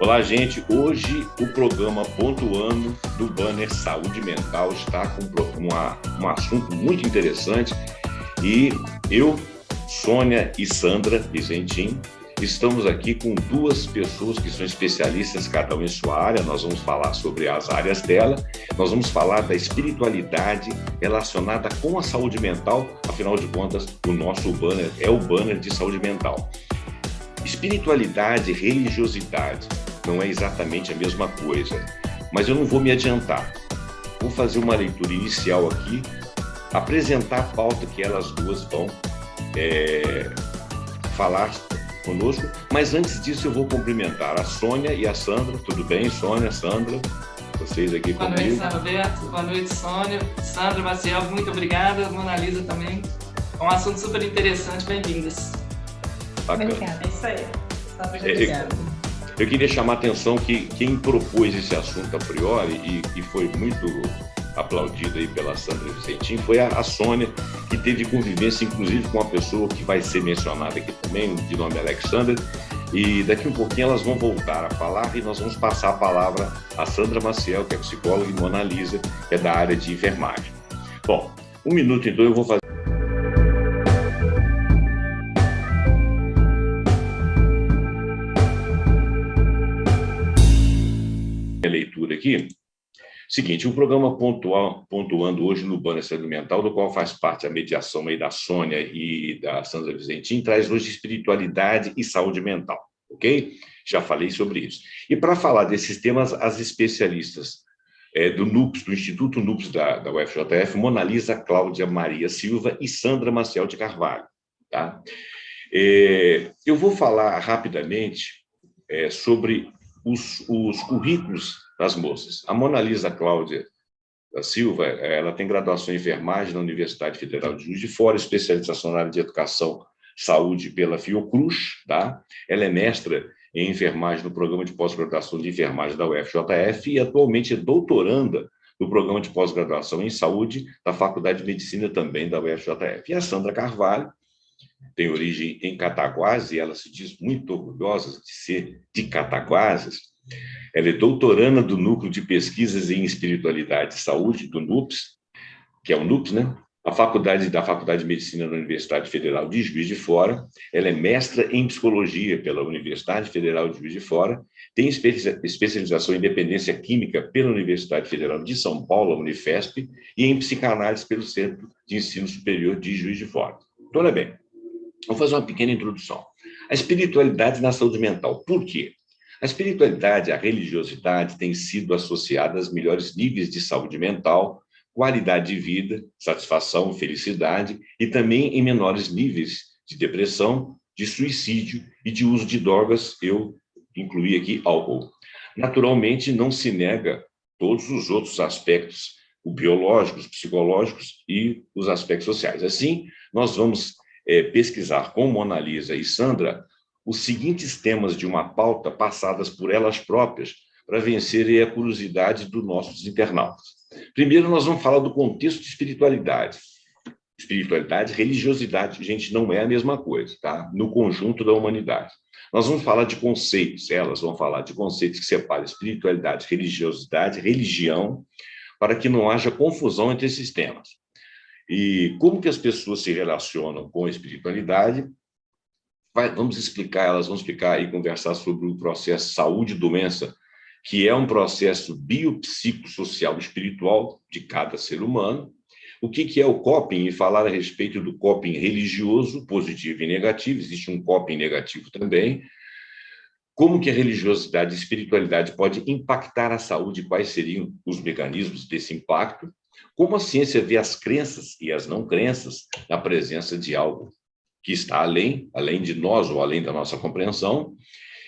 Olá, gente. Hoje o programa Pontuando do Banner Saúde Mental está com um assunto muito interessante e eu, Sônia e Sandra Vizentim, estamos aqui com duas pessoas que são especialistas, cada um em sua área. Nós vamos falar sobre as áreas dela, nós vamos falar da espiritualidade relacionada com a saúde mental. Afinal de contas, o nosso banner é o banner de saúde mental. Espiritualidade e religiosidade não é exatamente a mesma coisa, mas eu não vou me adiantar. Vou fazer uma leitura inicial aqui, apresentar a pauta que elas duas vão falar conosco, mas antes disso eu vou cumprimentar a Sônia e a Sandra. Tudo bem, Sônia, Sandra? Vocês aqui comigo. Boa noite, Alberto. Boa noite, Sônia. Sandra, Maciel, muito obrigada. Mona Lisa também. É um assunto super interessante. Bem-vindas. Obrigada. É isso aí. Eu queria chamar a atenção que quem propôs esse assunto a priori e foi muito aplaudido aí pela Sandra Vizentim foi a Sônia, que teve convivência inclusive com uma pessoa que vai ser mencionada aqui também, de nome Alexander, e daqui um pouquinho elas vão voltar a falar e nós vamos passar a palavra a Sandra Maciel, que é psicóloga, e Mona Lisa, que é da área de enfermagem. Bom, um minuto então eu vou fazer a leitura aqui. Seguinte, o programa Pontuando hoje no Banner Saúde Mental, do qual faz parte a mediação aí da Sônia e da Sandra Vizentim, traz hoje espiritualidade e saúde mental, ok? Já falei sobre isso. E para falar desses temas, as especialistas do NUPS, do Instituto NUPS da UFJF, Mona Lisa Cláudia Maria Silva e Sandra Maciel de Carvalho, tá? Eu vou falar rapidamente sobre os currículos das moças. A Mona Lisa Cláudia da Silva, ela tem graduação em enfermagem na Universidade Federal de Juiz de Fora, especialização na área de educação, saúde pela Fiocruz, tá? Ela é mestra em enfermagem no programa de pós-graduação de enfermagem da UFJF e atualmente é doutoranda no programa de pós-graduação em saúde da Faculdade de Medicina também da UFJF. E a Sandra Carvalho tem origem em Cataguases e ela se diz muito orgulhosa de ser de Cataguases. Ela é doutoranda do Núcleo de Pesquisas em Espiritualidade e Saúde, do NUPS, que é o NUPS, né? Da Faculdade de Medicina da Universidade Federal de Juiz de Fora. Ela é mestra em Psicologia pela Universidade Federal de Juiz de Fora, tem especialização em Dependência Química pela Universidade Federal de São Paulo, a Unifesp, e em Psicanálise pelo Centro de Ensino Superior de Juiz de Fora. Então, olha bem, vou fazer uma pequena introdução. A espiritualidade na saúde mental. Por quê? A espiritualidade, a religiosidade têm sido associadas aos melhores níveis de saúde mental, qualidade de vida, satisfação, felicidade e também em menores níveis de depressão, de suicídio e de uso de drogas. Eu incluí aqui álcool. Naturalmente, não se nega todos os outros aspectos, os biológicos, psicológicos e os aspectos sociais. Assim, nós vamos pesquisar com Mona Lisa e Sandra os seguintes temas de uma pauta passadas por elas próprias para vencerem a curiosidade dos nossos internautas. Primeiro, nós vamos falar do contexto de espiritualidade. Espiritualidade, religiosidade, gente, não é a mesma coisa, tá? No conjunto da humanidade. Nós vamos falar de conceitos, elas vão falar de conceitos que separam espiritualidade, religiosidade, religião, para que não haja confusão entre esses temas. E como que as pessoas se relacionam com a espiritualidade? Vamos explicar, elas vão explicar e conversar sobre o processo saúde e doença, que é um processo biopsicossocial espiritual de cada ser humano. O que é o coping? E falar a respeito do coping religioso, positivo e negativo. Existe um coping negativo também. Como que a religiosidade e a espiritualidade pode impactar a saúde? Quais seriam os mecanismos desse impacto? Como a ciência vê as crenças e as não crenças na presença de algo que está além de nós ou além da nossa compreensão,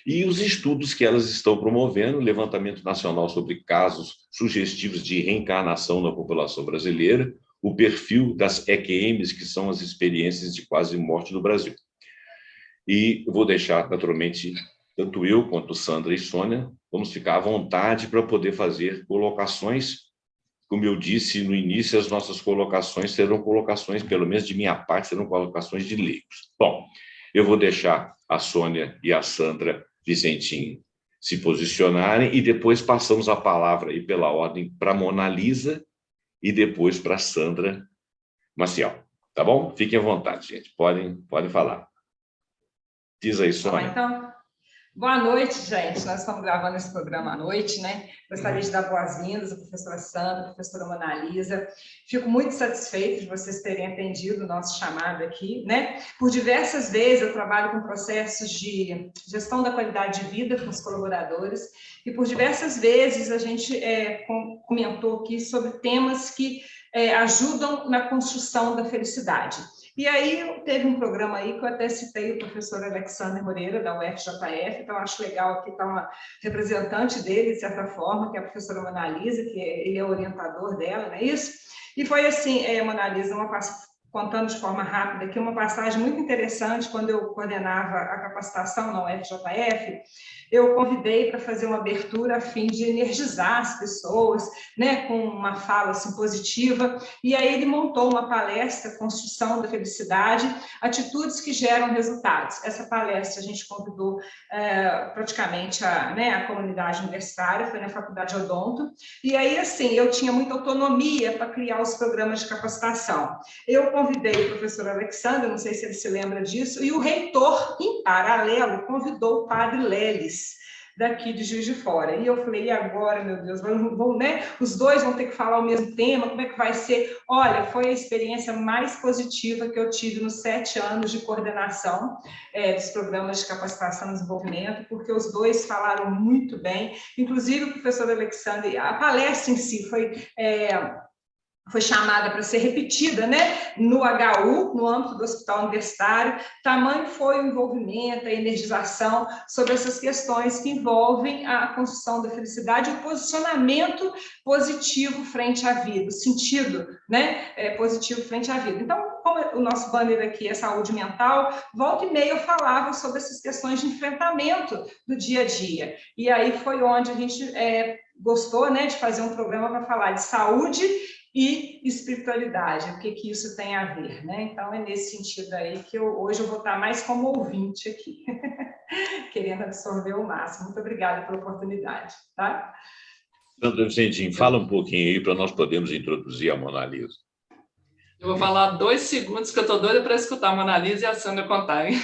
e os estudos que elas estão promovendo, o levantamento nacional sobre casos sugestivos de reencarnação na população brasileira, o perfil das EQMs, que são as experiências de quase morte no Brasil. E eu vou deixar, naturalmente, tanto eu quanto Sandra e Sônia, vamos ficar à vontade para poder fazer colocações. Como eu disse no início, as nossas colocações serão colocações, pelo menos de minha parte, serão colocações de leigos. Bom, eu vou deixar a Sônia e a Sandra Vizentim se posicionarem e depois passamos a palavra aí pela ordem para a Mona Lisa e depois para a Sandra Maciel. Tá bom? Fiquem à vontade, gente. Podem falar. Diz aí, Sônia. Então, boa noite, gente. Nós estamos gravando esse programa à noite, né? Gostaria de dar boas-vindas à professora Sandra, à professora Mona Lisa. Fico muito satisfeita de vocês terem atendido o nosso chamado aqui, né? Por diversas vezes eu trabalho com processos de gestão da qualidade de vida com os colaboradores e por diversas vezes a gente comentou aqui sobre temas que ajudam na construção da felicidade. E aí teve um programa aí que eu até citei o professor Alexander Moreira, da UFJF, então acho legal aqui estar uma representante dele, de certa forma, que é a professora Mona Lisa, que ele é orientador dela, não é isso? E foi assim, Mona Lisa, contando de forma rápida aqui, uma passagem muito interessante, quando eu coordenava a capacitação na UFJF, eu convidei para fazer uma abertura a fim de energizar as pessoas, né, com uma fala assim, positiva, e aí ele montou uma palestra, Construção da Felicidade, Atitudes que Geram Resultados. Essa palestra a gente convidou praticamente a comunidade universitária, foi na Faculdade Odonto, e aí assim, eu tinha muita autonomia para criar os programas de capacitação. Eu convidei o professor Alexander, não sei se ele se lembra disso, e o reitor, em paralelo, convidou o padre Leles, daqui de Juiz de Fora. E eu falei, e agora, meu Deus, né? Os dois vão ter que falar o mesmo tema, como é que vai ser? Olha, foi a experiência mais positiva que eu tive nos 7 anos de coordenação dos programas de capacitação e desenvolvimento, porque os dois falaram muito bem, inclusive o professor Alexander, a palestra em si foi chamada para ser repetida, né, no HU, no âmbito do Hospital Universitário. Tamanho foi o envolvimento, a energização sobre essas questões que envolvem a construção da felicidade e o posicionamento positivo frente à vida, o sentido, né, positivo frente à vida. Então, como o nosso banner aqui é saúde mental, volta e meia eu falava sobre essas questões de enfrentamento do dia a dia. E aí foi onde a gente gostou, né, de fazer um programa para falar de saúde e espiritualidade, o que isso tem a ver, né? Então, é nesse sentido aí que hoje eu vou estar mais como ouvinte aqui, querendo absorver o máximo. Muito obrigada pela oportunidade, tá? Sandra Vicentim, fala um pouquinho aí para nós podermos introduzir a Mona Lisa. Eu vou falar 2 segundos que eu estou doida para escutar a Mona Lisa e a Sandra contarem.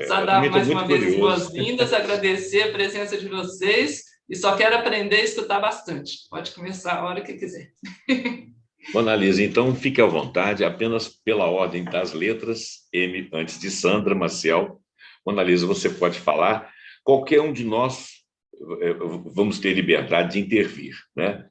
Só dar mais uma vez as boas-vindas, agradecer a presença de vocês. E só quero aprender a escutar bastante. Pode começar a hora que quiser. Mona Lisa, então fique à vontade, apenas pela ordem das letras, M antes de Sandra Maciel. Mona Lisa, você pode falar. Qualquer um de nós vamos ter liberdade de intervir, né?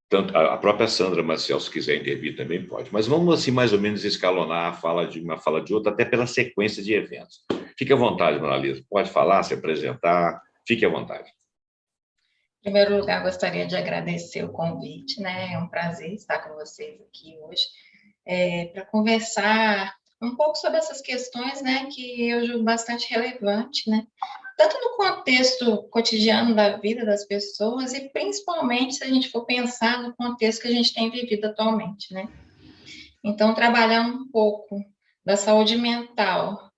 Tanto a própria Sandra Maciel, se quiser intervir, também pode. Mas vamos, assim, mais ou menos escalonar a fala de uma fala de outra, até pela sequência de eventos. Fique à vontade, Mona Lisa. Pode falar, se apresentar. Fique à vontade. Em primeiro lugar, gostaria de agradecer o convite, né? É um prazer estar com vocês aqui hoje para conversar um pouco sobre essas questões, né, que eu julgo bastante relevante, né? Tanto no contexto cotidiano da vida das pessoas e principalmente se a gente for pensar no contexto que a gente tem vivido atualmente, né? Então, trabalhar um pouco da saúde mental,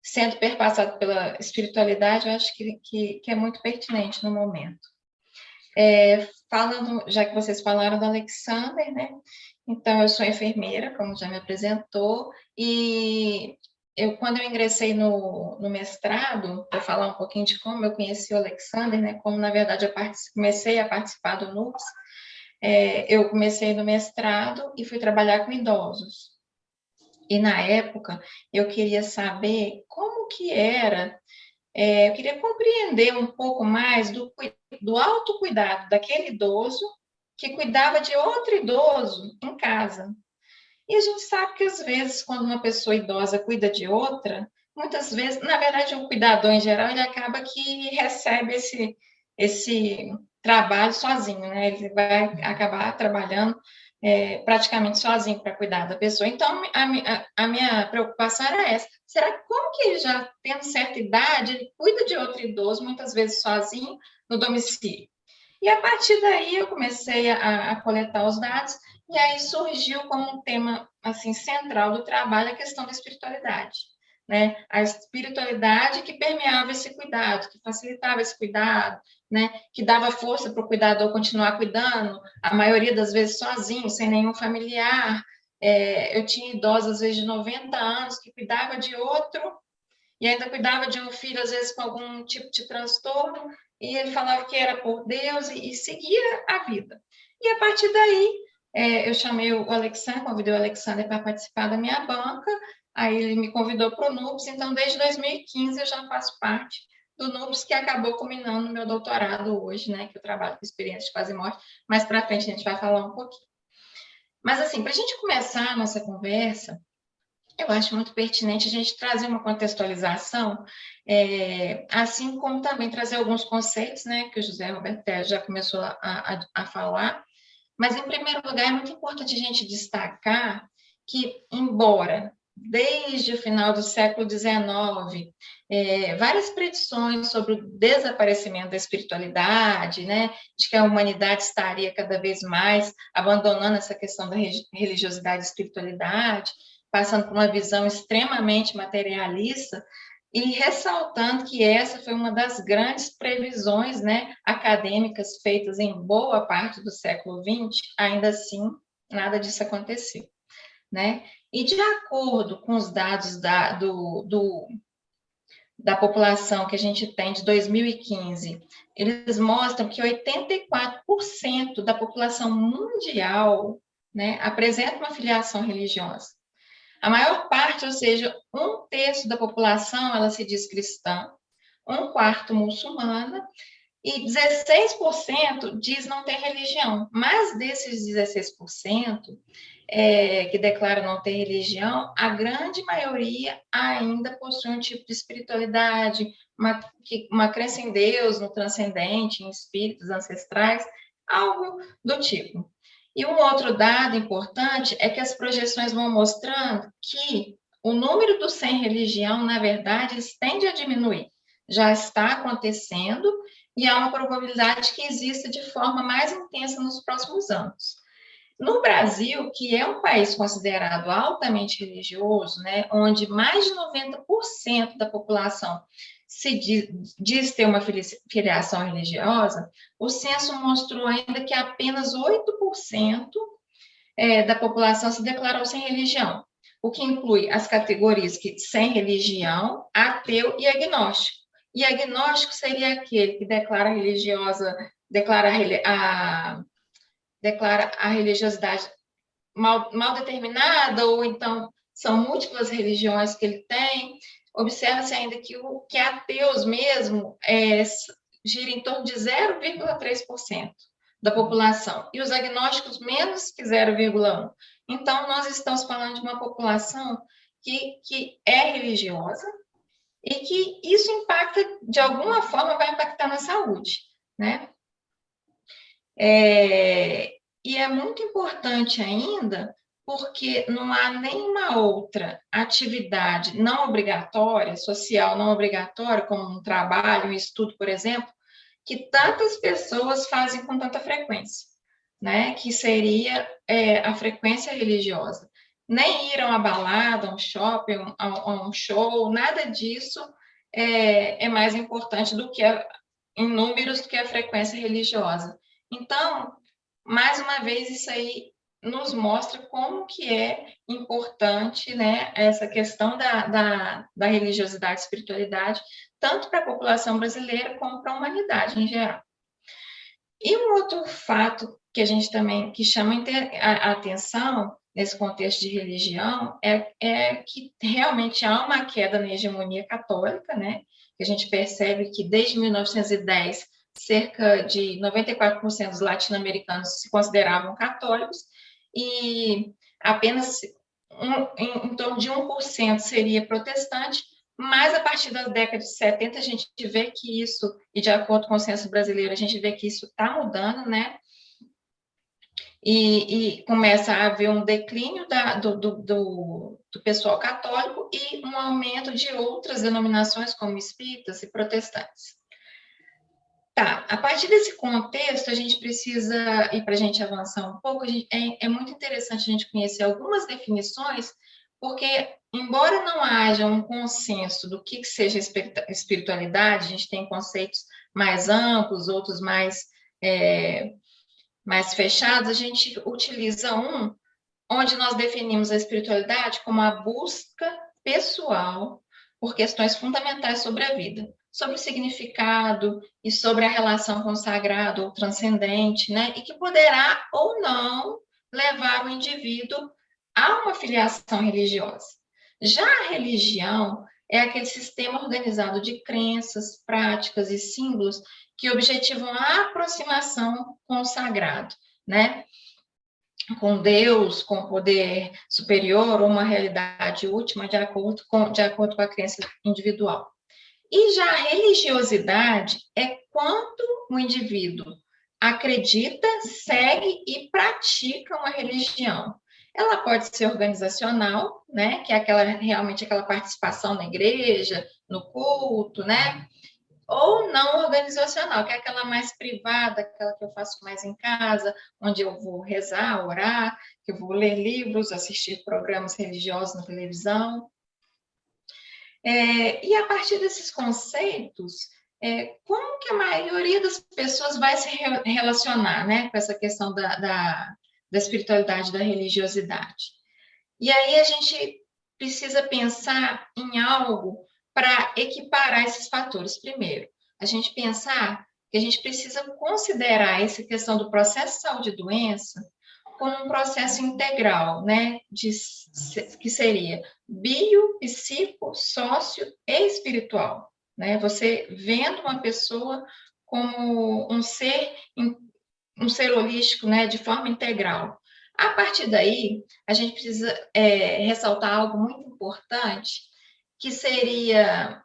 sendo perpassado pela espiritualidade, eu acho que é muito pertinente no momento. Falando, já que vocês falaram do Alexander, né? Então, eu sou enfermeira, como já me apresentou, e quando eu ingressei no mestrado, para falar um pouquinho de como eu conheci o Alexander, né? Como, na verdade, eu comecei a participar do NUPS, eu comecei no mestrado e fui trabalhar com idosos. E, na época, eu queria saber como que era, eu queria compreender um pouco mais do autocuidado daquele idoso que cuidava de outro idoso em casa. E a gente sabe que, às vezes, quando uma pessoa idosa cuida de outra, muitas vezes, na verdade, o cuidador, em geral, ele acaba que recebe esse trabalho sozinho, né? Ele vai acabar trabalhando praticamente sozinho para cuidar da pessoa. Então, a minha preocupação era essa. Será que como que ele já tendo certa idade, ele cuida de outro idoso, muitas vezes sozinho, no domicílio? E a partir daí eu comecei a coletar os dados e aí surgiu como um tema assim, central do trabalho a questão da espiritualidade. né? A espiritualidade que permeava esse cuidado, que facilitava esse cuidado, né? Que dava força para o cuidador continuar cuidando, a maioria das vezes sozinho, sem nenhum familiar. Eu tinha idosos, às vezes, de 90 anos, que cuidava de outro, e ainda cuidava de um filho, às vezes, com algum tipo de transtorno, e ele falava que era por Deus e seguia a vida. E, a partir daí, eu chamei o Alexandre, convidei o Alexandre para participar da minha banca, aí ele me convidou para o NUPS, então, desde 2015, eu já faço parte do NUPS, que acabou culminando no meu doutorado hoje, né, que eu trabalho com experiência de quase morte. Mais para frente a gente vai falar um pouquinho. Mas, assim, para a gente começar a nossa conversa, eu acho muito pertinente a gente trazer uma contextualização, assim como também trazer alguns conceitos, né, que o José Roberto já começou a falar. Mas, em primeiro lugar, é muito importante a gente destacar que, embora desde o final do século XIX, várias predições sobre o desaparecimento da espiritualidade, né, de que a humanidade estaria cada vez mais abandonando essa questão da religiosidade e espiritualidade, passando por uma visão extremamente materialista, e ressaltando que essa foi uma das grandes previsões, né, acadêmicas feitas em boa parte do século XX, ainda assim, nada disso aconteceu, né? E de acordo com os dados da população que a gente tem de 2015, eles mostram que 84% da população mundial, né, apresenta uma filiação religiosa. A maior parte, ou seja, 1/3 da população, ela se diz cristã, 1/4 muçulmana, e 16% diz não ter religião. Mas desses 16% que declaram não ter religião, a grande maioria ainda possui um tipo de espiritualidade, uma crença em Deus, no transcendente, em espíritos ancestrais, algo do tipo. E um outro dado importante é que as projeções vão mostrando que o número dos sem religião, na verdade, tende a diminuir. Já está acontecendo e há uma probabilidade que exista de forma mais intensa nos próximos anos. No Brasil, que é um país considerado altamente religioso, né, onde mais de 90% da população se diz ter uma filiação religiosa, o censo mostrou ainda que apenas 8% da população se declarou sem religião, o que inclui as categorias sem religião, ateu e agnóstico. E agnóstico seria aquele que declara a religiosidade mal determinada, ou então são múltiplas religiões que ele tem. Observa-se ainda que ateus mesmo gira em torno de 0,3% da população, e os agnósticos menos que 0,1%. Então, nós estamos falando de uma população que é religiosa e que isso impacta, de alguma forma, vai impactar na saúde, né? E é muito importante ainda, porque não há nenhuma outra atividade não obrigatória, social não obrigatória, como um trabalho, um estudo, por exemplo, que tantas pessoas fazem com tanta frequência, né? Que seria a frequência religiosa. Nem ir a uma balada, a um shopping, a um show, nada disso é mais importante em números do que a frequência religiosa. Então, mais uma vez, isso aí nos mostra como que é importante, né, essa questão da religiosidade e espiritualidade, tanto para a população brasileira como para a humanidade em geral. E um outro fato que a gente também, que chama a atenção nesse contexto de religião, é que realmente há uma queda na hegemonia católica, né, que a gente percebe que desde 1910, cerca de 94% dos latino-americanos se consideravam católicos, e apenas em torno de 1% seria protestante, mas a partir da década de 70 a gente vê que isso, e de acordo com o censo brasileiro, a gente vê que isso está mudando, né? E começa a haver um declínio do pessoal católico e um aumento de outras denominações, como espíritas e protestantes. Tá, a partir desse contexto, a gente precisa, e para a gente avançar um pouco, é muito interessante a gente conhecer algumas definições, porque, embora não haja um consenso do que seja espiritualidade, a gente tem conceitos mais amplos, outros mais fechados, a gente utiliza onde nós definimos a espiritualidade como a busca pessoal por questões fundamentais sobre a vida, sobre o significado e sobre a relação com o sagrado ou transcendente, né? E que poderá ou não levar o indivíduo a uma filiação religiosa. Já a religião é aquele sistema organizado de crenças, práticas e símbolos que objetivam a aproximação com o sagrado, né? Com Deus, com o poder superior ou uma realidade última de acordo com a crença individual. E já a religiosidade é quando o indivíduo acredita, segue e pratica uma religião. Ela pode ser organizacional, né, que é realmente aquela participação na igreja, no culto, né, ou não organizacional, que é aquela mais privada, aquela que eu faço mais em casa, onde eu vou rezar, orar, que eu vou ler livros, assistir programas religiosos na televisão. E a partir desses conceitos, como que a maioria das pessoas vai se relacionar, né, com essa questão da espiritualidade, da religiosidade? E aí a gente precisa pensar em algo para equiparar esses fatores. Primeiro, a gente pensar que a gente precisa considerar essa questão do processo de saúde e doença como um processo integral, né, que seria bio, psico, sócio e espiritual, né? Você vendo uma pessoa como um ser holístico, né, de forma integral. A partir daí, a gente precisa ressaltar algo muito importante, que seria,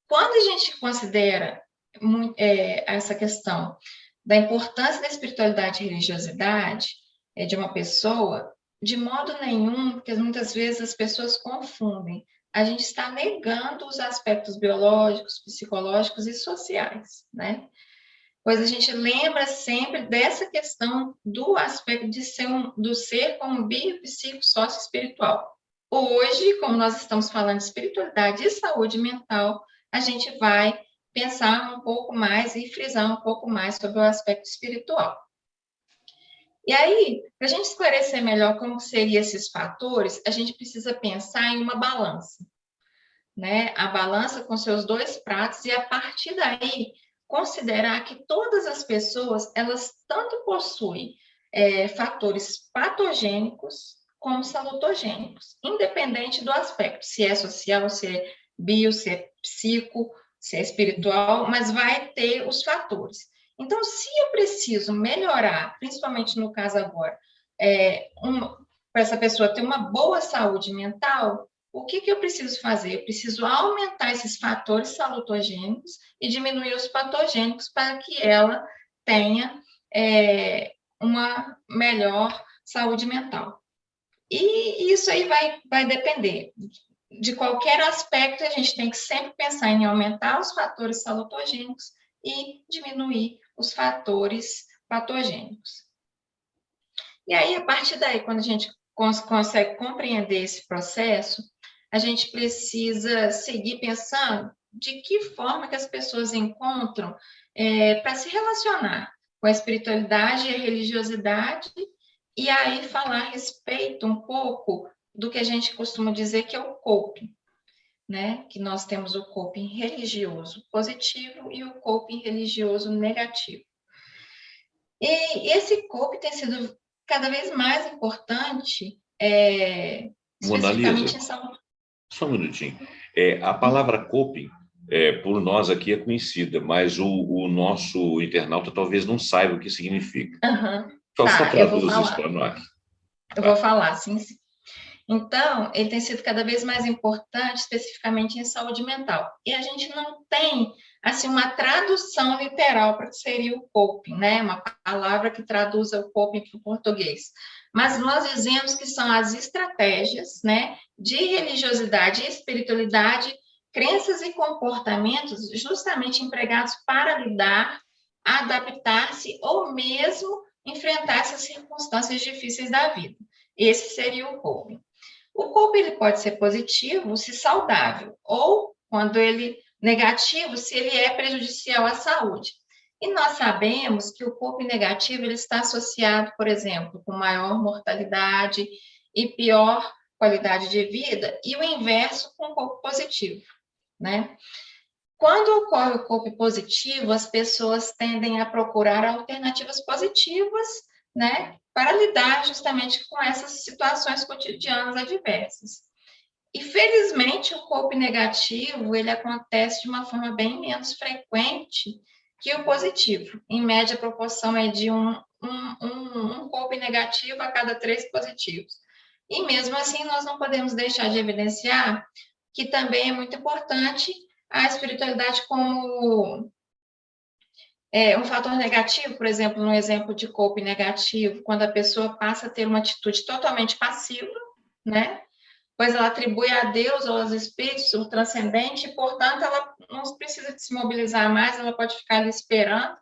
quando a gente considera essa questão da importância da espiritualidade e religiosidade de uma pessoa, de modo nenhum, porque muitas vezes as pessoas confundem, a gente está negando os aspectos biológicos, psicológicos e sociais, né? Pois a gente lembra sempre dessa questão do aspecto do ser como bio, psico, sócio espiritual. Hoje, como nós estamos falando de espiritualidade e saúde mental, a gente vai pensar um pouco mais e frisar um pouco mais sobre o aspecto espiritual. E aí, para a gente esclarecer melhor como seriam esses fatores, a gente precisa pensar em uma balança, né? A balança com seus dois pratos, e a partir daí considerar que todas as pessoas, elas tanto possuem fatores patogênicos como salutogênicos, independente do aspecto, se é social, se é bio, se é psico, se é espiritual, mas vai ter os fatores. Então, se eu preciso melhorar, principalmente no caso agora, para essa pessoa ter uma boa saúde mental, o que eu preciso fazer? Eu preciso aumentar esses fatores salutogênicos e diminuir os patogênicos para que ela tenha uma melhor saúde mental. E isso aí vai depender de qualquer aspecto. A gente tem que sempre pensar em aumentar os fatores salutogênicos e diminuir os fatores patogênicos. E aí, a partir daí, quando a gente consegue compreender esse processo, a gente precisa seguir pensando de que forma que as pessoas encontram para se relacionar com a espiritualidade e a religiosidade, e aí falar a respeito um pouco do que a gente costuma dizer que é o coping, né? Que nós temos o coping religioso positivo e o coping religioso negativo. E esse coping tem sido cada vez mais importante, especificamente em saúde. Só um minutinho. A palavra coping, por nós aqui, é conhecida, mas o nosso internauta talvez não saiba o que significa. Só traduz isso para nós. Eu vou falar, sim. Então, ele tem sido cada vez mais importante, especificamente em saúde mental. E a gente não tem, assim, uma tradução literal para o que seria o coping, né? Uma palavra que traduza o coping para o português. Mas nós dizemos que são as estratégias, né, de religiosidade e espiritualidade, crenças e comportamentos justamente empregados para lidar, adaptar-se ou mesmo enfrentar essas circunstâncias difíceis da vida. Esse seria o coping. O corpo ele pode ser positivo se saudável, ou quando ele negativo, se ele é prejudicial à saúde. E nós sabemos que o corpo negativo ele está associado, por exemplo, com maior mortalidade e pior qualidade de vida, e o inverso com o corpo positivo, né? Quando ocorre o corpo positivo, as pessoas tendem a procurar alternativas positivas, né, para lidar justamente com essas situações cotidianas adversas. E, felizmente, o corpo negativo, ele acontece de uma forma bem menos frequente que o positivo. Em média, a proporção é de um corpo negativo a cada 3 positivos. E, mesmo assim, nós não podemos deixar de evidenciar que também é muito importante a espiritualidade como um fator negativo, por exemplo, no exemplo de corpo negativo, quando a pessoa passa a ter uma atitude totalmente passiva, né? Pois ela atribui a Deus ou aos espíritos o transcendente, e, portanto, ela não precisa de se mobilizar mais, ela pode ficar ali esperando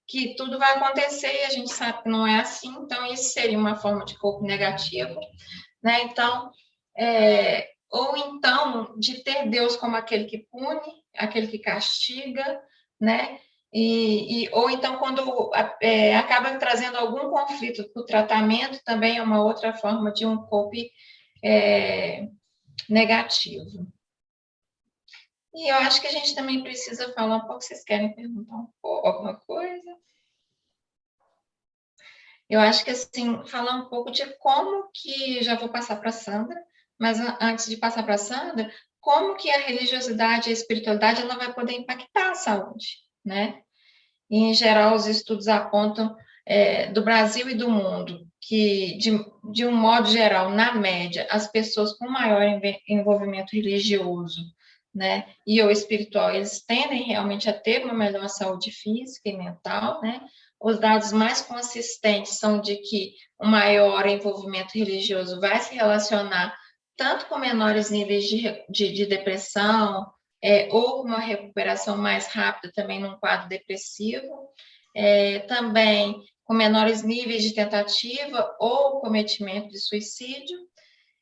que tudo vai acontecer, e a gente sabe que não é assim, então isso seria uma forma de corpo negativo, né? Então, ou então de ter Deus como aquele que pune, aquele que castiga, né? Ou então, quando acaba trazendo algum conflito para o tratamento, também é uma outra forma de um corpo negativo. E eu acho que a gente também precisa falar um pouco. Vocês querem perguntar alguma coisa? Eu acho que, assim, falar um pouco de como que... Já vou passar para a Sandra, mas antes de passar para a Sandra, como que a religiosidade e a espiritualidade ela vai poder impactar a saúde, né? E, em geral, os estudos apontam do Brasil e do mundo que, de um modo geral, na média, as pessoas com maior envolvimento religioso, né, e ou espiritual, eles tendem realmente a ter uma melhor saúde física e mental, né? Os dados mais consistentes são de que o maior envolvimento religioso vai se relacionar tanto com menores níveis de depressão, ou uma recuperação mais rápida também num quadro depressivo, também com menores níveis de tentativa ou cometimento de suicídio,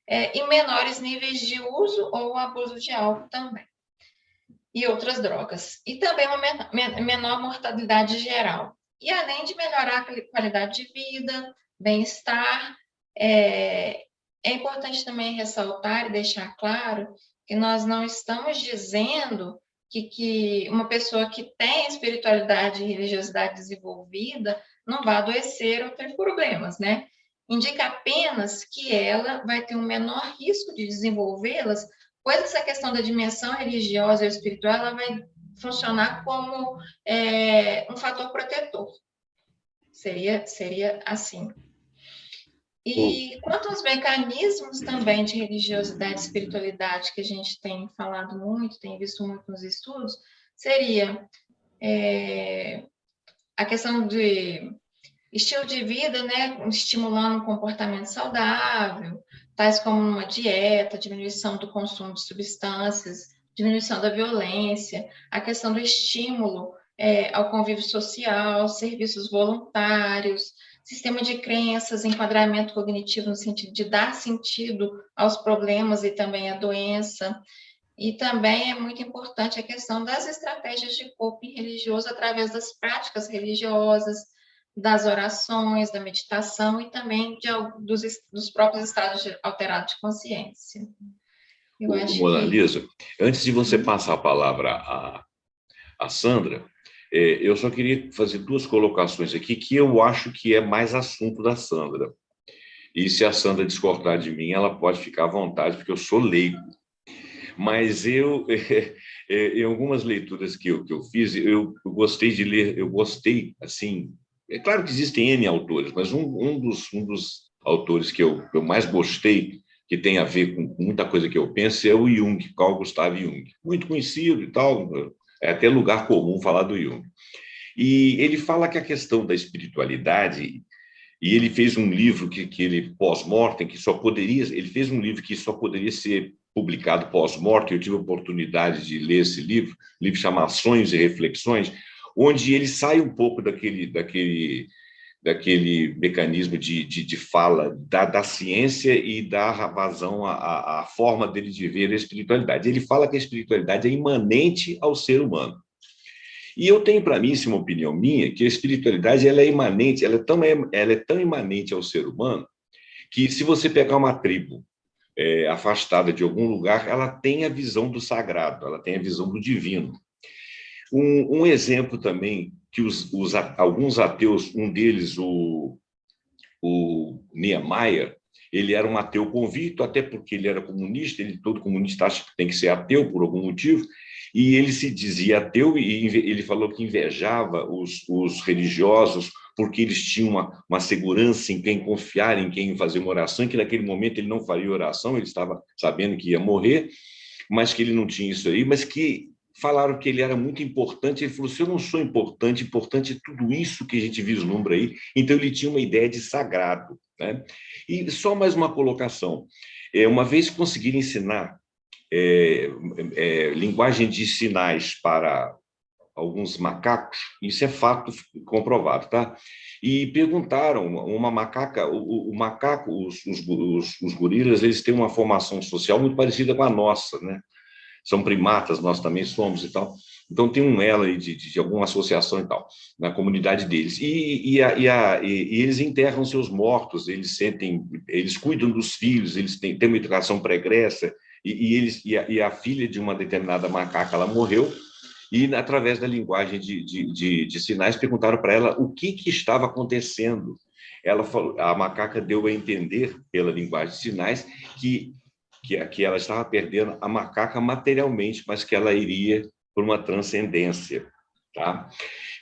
e menores níveis de uso ou abuso de álcool também, e outras drogas. E também uma menor mortalidade geral. E além de melhorar a qualidade de vida, bem-estar, é importante também ressaltar e deixar claro que nós não estamos dizendo que uma pessoa que tem espiritualidade e religiosidade desenvolvida não vai adoecer ou ter problemas, né? Indica apenas que ela vai ter um menor risco de desenvolvê-las, pois essa questão da dimensão religiosa ou espiritual ela vai funcionar como um fator protetor. Seria assim. E quanto aos mecanismos também de religiosidade e espiritualidade que a gente tem falado muito, tem visto muito nos estudos, seria a questão de estilo de vida, né, estimulando um comportamento saudável, tais como uma dieta, diminuição do consumo de substâncias, diminuição da violência, a questão do estímulo ao convívio social, serviços voluntários, sistema de crenças, enquadramento cognitivo no sentido de dar sentido aos problemas e também à doença. E também é muito importante a questão das estratégias de coping religioso através das práticas religiosas, das orações, da meditação e também dos próprios estados alterados de consciência. Eu acho Mona Lisa, antes de você passar a palavra à Sandra, eu só queria fazer 2 colocações aqui que eu acho que é mais assunto da Sandra. E se a Sandra discordar de mim, ela pode ficar à vontade, porque eu sou leigo. Mas em algumas leituras que eu fiz, eu gostei de ler, assim... É claro que existem N autores, mas um dos autores que eu mais gostei, que tem a ver com muita coisa que eu penso, é o Jung, Carl Gustav Jung. Muito conhecido e tal, é até lugar comum falar do Jung. E ele fala que a questão da espiritualidade, e ele fez um livro que ele pós-mortem, ele fez um livro que só poderia ser publicado pós-mortem. Eu tive a oportunidade de ler esse livro chama Ações e Reflexões, onde ele sai um pouco daquele daquele mecanismo de fala da ciência e dar vazão à forma dele de ver a espiritualidade. Ele fala que a espiritualidade é imanente ao ser humano. E eu tenho para mim, isso é uma opinião minha, que a espiritualidade ela é imanente, ela é tão imanente ao ser humano que se você pegar uma tribo afastada de algum lugar, ela tem a visão do sagrado, ela tem a visão do divino. Um exemplo também que alguns ateus, um deles, o Niemeyer, ele era um ateu convicto, até porque ele era comunista, todo comunista acha que tem que ser ateu por algum motivo, e ele se dizia ateu, e ele falou que invejava os religiosos, porque eles tinham uma segurança em quem confiar, em quem fazer uma oração, e que naquele momento ele não faria oração, ele estava sabendo que ia morrer, mas que ele não tinha isso aí, mas que falaram que ele era muito importante. Ele falou: se eu não sou importante, importante é tudo isso que a gente vislumbra aí. Então ele tinha uma ideia de sagrado, né? E só mais uma colocação: uma vez que conseguiram ensinar linguagem de sinais para alguns macacos, isso é fato comprovado, tá? E perguntaram, uma macaca, o macaco, os gorilas, eles têm uma formação social muito parecida com a nossa, né? São primatas, nós também somos e tal. Então, tem um elo aí de alguma associação e tal, na comunidade deles. E eles enterram seus mortos, eles cuidam dos filhos, eles têm uma educação pregressa, e a filha de uma determinada macaca, ela morreu, e através da linguagem de sinais, perguntaram para ela o que estava acontecendo. Ela falou, a macaca deu a entender, pela linguagem de sinais, que ela estava perdendo a macaca materialmente, mas que ela iria por uma transcendência, tá?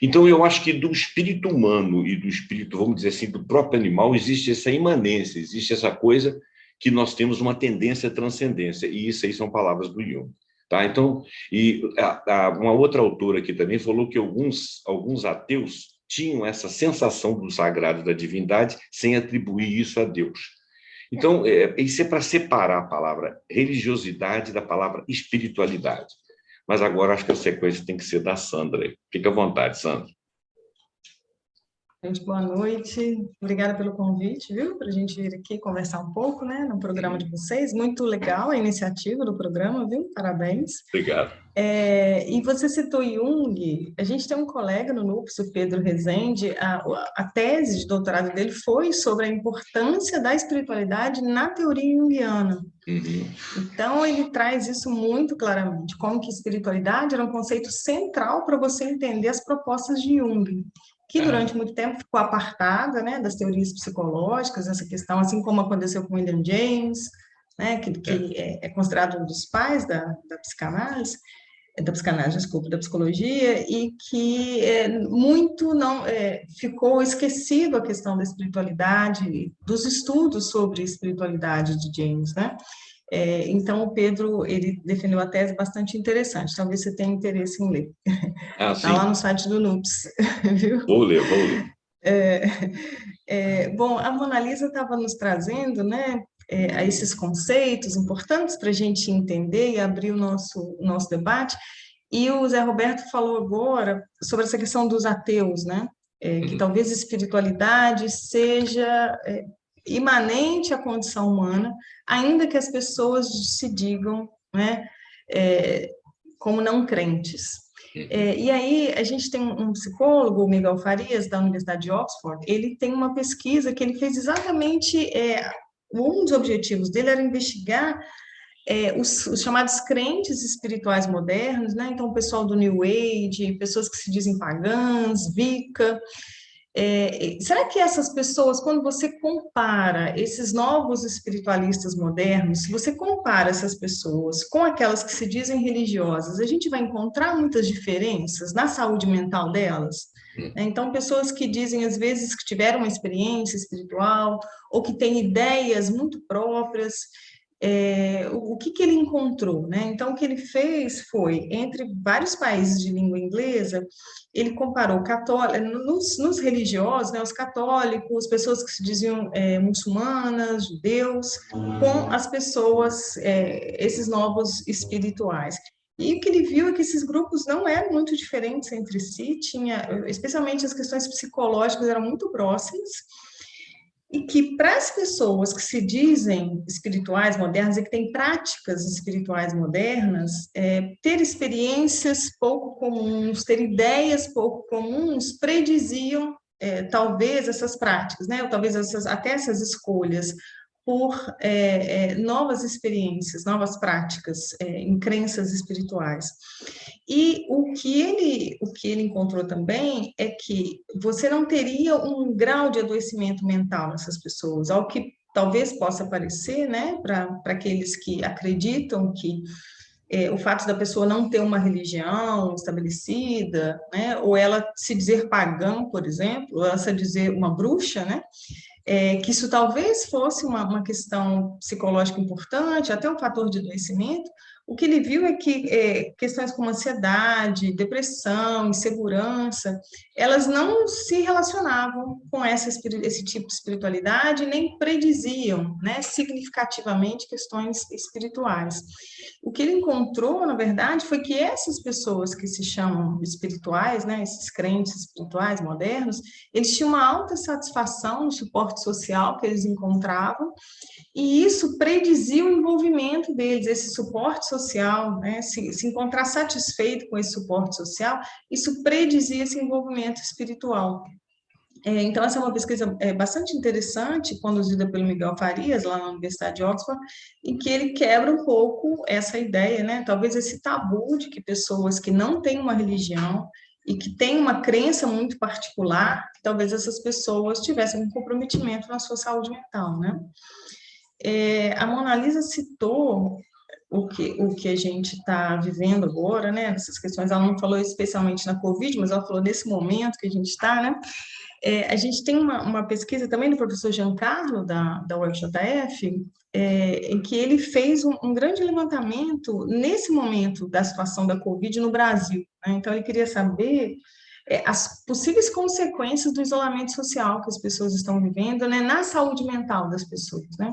Então, eu acho que do espírito humano e do espírito, vamos dizer assim, do próprio animal, existe essa imanência, existe essa coisa que nós temos uma tendência à transcendência, e isso aí são palavras do Jung, tá? Então, uma outra autora aqui também falou que alguns ateus tinham essa sensação do sagrado, da divindade, sem atribuir isso a Deus. Então, isso é para separar a palavra religiosidade da palavra espiritualidade. Mas agora acho que a sequência tem que ser da Sandra. Fica à vontade, Sandra. Gente, boa noite. Obrigada pelo convite, viu? Para a gente vir aqui conversar um pouco, né, no programa de vocês. Muito legal a iniciativa do programa, viu? Parabéns. Obrigado. E você citou Jung. A gente tem um colega no NUPS, o Pedro Rezende. A tese de doutorado dele foi sobre a importância da espiritualidade na teoria junguiana. Uhum. Então, ele traz isso muito claramente, como que espiritualidade era um conceito central para você entender as propostas de Jung, que durante muito tempo ficou apartada, né, das teorias psicológicas, essa questão, assim como aconteceu com William James, né, que é considerado um dos pais da psicanálise, da psicologia, e que muito não ficou esquecido a questão da espiritualidade, dos estudos sobre espiritualidade de James, né? Então, o Pedro, ele defendeu a tese bastante interessante, talvez você tenha interesse em ler. Está lá no site do NUPS, viu? Vou ler. Bom, a Mona Lisa estava nos trazendo, né, a esses conceitos importantes para a gente entender e abrir o nosso debate, e o Zé Roberto falou agora sobre essa questão dos ateus, né, que talvez a espiritualidade seja imanente à condição humana, ainda que as pessoas se digam, né, como não crentes. E aí, a gente tem um psicólogo, o Miguel Farias, da Universidade de Oxford. Ele tem uma pesquisa que ele fez exatamente, um dos objetivos dele era investigar os chamados crentes espirituais modernos, né? Então, o pessoal do New Age, pessoas que se dizem pagãs, Wicca. Será que essas pessoas, quando você compara esses novos espiritualistas modernos, se você compara essas pessoas com aquelas que se dizem religiosas, a gente vai encontrar muitas diferenças na saúde mental delas? Então, pessoas que dizem, às vezes, que tiveram uma experiência espiritual, ou que têm ideias muito próprias, o que ele encontrou, né? Então, o que ele fez foi, entre vários países de língua inglesa, ele comparou nos religiosos, né, os católicos, pessoas que se diziam muçulmanas, judeus, com as pessoas, esses novos espirituais. E o que ele viu é que esses grupos não eram muito diferentes entre si, especialmente as questões psicológicas eram muito próximas, e que para as pessoas que se dizem espirituais modernas e que têm práticas espirituais modernas, ter experiências pouco comuns, ter ideias pouco comuns, prediziam talvez essas práticas, né? Ou talvez até essas escolhas por novas experiências, novas práticas em crenças espirituais. E o que ele encontrou também é que você não teria um grau de adoecimento mental nessas pessoas, ao que talvez possa parecer, né, para aqueles que acreditam que o fato da pessoa não ter uma religião estabelecida, né, ou ela se dizer pagã, por exemplo, ou ela se dizer uma bruxa, né, que isso talvez fosse uma questão psicológica importante, até um fator de adoecimento. O que ele viu é que questões como ansiedade, depressão, insegurança, elas não se relacionavam com esse tipo de espiritualidade, nem prediziam, né, significativamente questões espirituais. O que ele encontrou, na verdade, foi que essas pessoas que se chamam espirituais, né, esses crentes espirituais modernos, eles tinham uma alta satisfação no suporte social que eles encontravam, e isso predizia o envolvimento deles, esse suporte social, né? Se encontrar satisfeito com esse suporte social, isso predizia esse envolvimento espiritual. Então, essa é uma pesquisa bastante interessante, conduzida pelo Miguel Farias, lá na Universidade de Oxford, em que ele quebra um pouco essa ideia, né? Talvez esse tabu de que pessoas que não têm uma religião e que têm uma crença muito particular, talvez essas pessoas tivessem um comprometimento na sua saúde mental, né? A Mona Lisa citou o que a gente está vivendo agora, né? Essas questões, ela não falou especialmente na Covid, mas ela falou nesse momento que a gente está, né? A gente tem uma pesquisa também do professor Giancarlo, da UFJF, em que ele fez um grande levantamento nesse momento da situação da Covid no Brasil, né? Então, ele queria saber as possíveis consequências do isolamento social que as pessoas estão vivendo, né, na saúde mental das pessoas, né?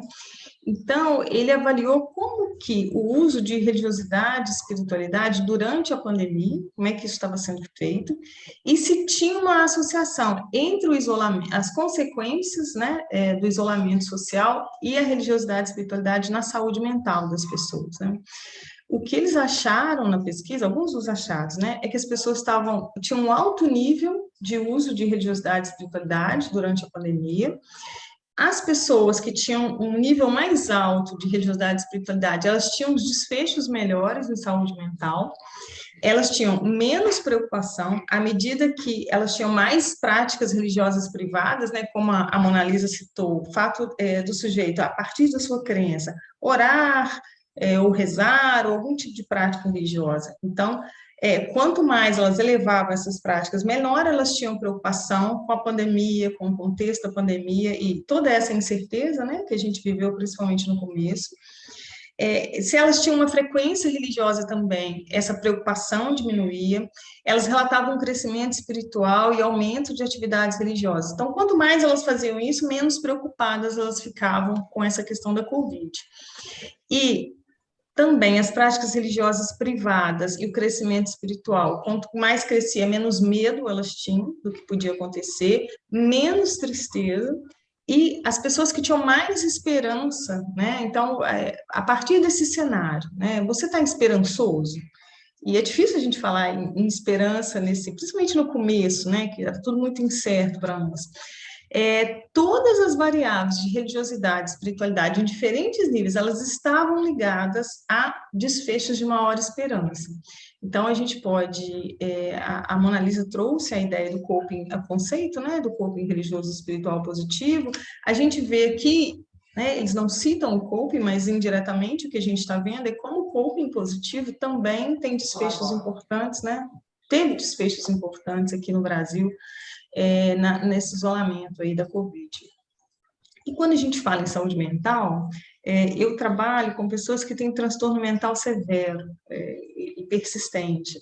Então, ele avaliou como que o uso de religiosidade, espiritualidade durante a pandemia, como é que isso estava sendo feito, e se tinha uma associação entre o isolamento, as consequências, né, do isolamento social e a religiosidade e espiritualidade na saúde mental das pessoas, né? O que eles acharam na pesquisa, alguns dos achados, né, é que as pessoas tinham um alto nível de uso de religiosidade e espiritualidade durante a pandemia. As pessoas que tinham um nível mais alto de religiosidade e espiritualidade, elas tinham os desfechos melhores em saúde mental, elas tinham menos preocupação, à medida que elas tinham mais práticas religiosas privadas, né, como a Mona Lisa citou, o fato do sujeito, a partir da sua crença, orar, ou rezar, ou algum tipo de prática religiosa. Então, quanto mais elas elevavam essas práticas, menor elas tinham preocupação com a pandemia, com o contexto da pandemia e toda essa incerteza, né, que a gente viveu principalmente no começo. Se elas tinham uma frequência religiosa também, essa preocupação diminuía, elas relatavam um crescimento espiritual e aumento de atividades religiosas. Então, quanto mais elas faziam isso, menos preocupadas elas ficavam com essa questão da Covid. E também as práticas religiosas privadas e o crescimento espiritual, quanto mais crescia, menos medo elas tinham do que podia acontecer, menos tristeza, e as pessoas que tinham mais esperança, né? Então, a partir desse cenário, né? Você está esperançoso? E é difícil a gente falar em esperança, principalmente no começo, né? Que era tudo muito incerto para nós. Todas as variáveis de religiosidade, espiritualidade, em diferentes níveis, elas estavam ligadas a desfechos de maior esperança. Então, a gente pode... a Mona Lisa trouxe a ideia do coping, o conceito, né, do coping religioso espiritual positivo. A gente vê aqui, né, eles não citam o coping, mas indiretamente o que a gente está vendo é como o coping positivo também tem desfechos importantes, né? Teve desfechos importantes aqui no Brasil, nesse isolamento aí da Covid. E quando a gente fala em saúde mental, eu trabalho com pessoas que têm transtorno mental severo e persistente.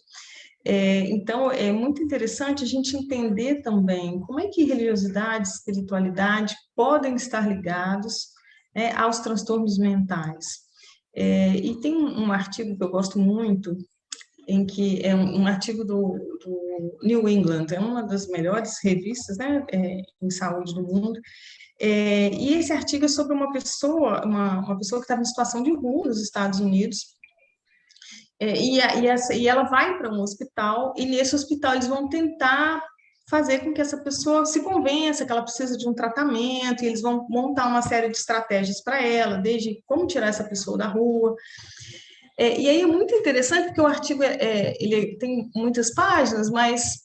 Então, é muito interessante a gente entender também como é que religiosidade e espiritualidade podem estar ligados, né, aos transtornos mentais. E tem um artigo que eu gosto muito, em que é um artigo do New England, é uma das melhores revistas, né, em saúde do mundo, e esse artigo é sobre uma pessoa que estava em situação de rua nos Estados Unidos, e ela vai para um hospital, e nesse hospital eles vão tentar fazer com que essa pessoa se convença que ela precisa de um tratamento, e eles vão montar uma série de estratégias para ela, desde como tirar essa pessoa da rua. E aí é muito interessante, porque o artigo ele tem muitas páginas, mas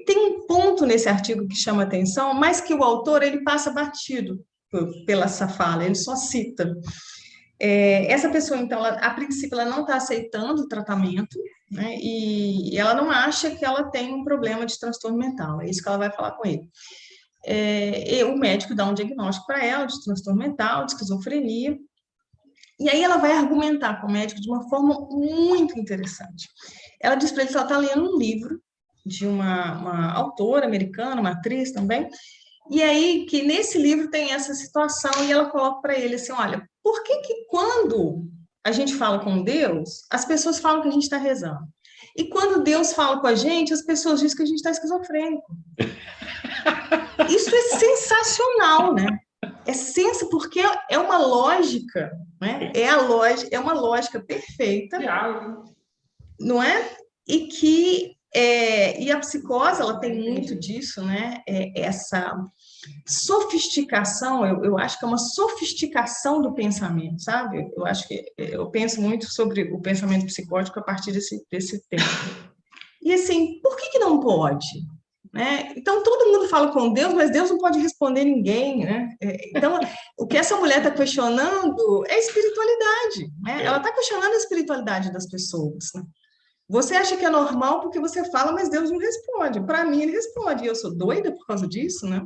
tem um ponto nesse artigo que chama atenção, mas que o autor ele passa batido pela essa fala, ele só cita. Essa pessoa, então, a princípio, ela não está aceitando o tratamento, né, e ela não acha que ela tem um problema de transtorno mental, é isso que ela vai falar com ele. E o médico dá um diagnóstico para ela de transtorno mental, de esquizofrenia, e aí ela vai argumentar com o médico de uma forma muito interessante. Ela diz para ele que ela está lendo um livro de uma autora americana, uma atriz também, e aí que nesse livro tem essa situação, e ela coloca para ele assim, olha, por que quando a gente fala com Deus, as pessoas falam que a gente está rezando? E quando Deus fala com a gente, as pessoas dizem que a gente está esquizofrênico. Isso é sensacional, né? Porque é uma lógica, né? É uma lógica perfeita, não é? E a psicose, ela tem muito disso, né? Essa sofisticação, eu acho que é uma sofisticação do pensamento, sabe? Eu acho que eu penso muito sobre o pensamento psicótico a partir desse tempo. E assim, por que não pode? Né? Então, todo mundo fala com Deus, mas Deus não pode responder ninguém, né? Então, o que essa mulher está questionando é a espiritualidade, né? Ela está questionando a espiritualidade das pessoas, né? Você acha que é normal porque você fala, mas Deus não responde. Para mim, ele responde. E eu sou doida por causa disso, né?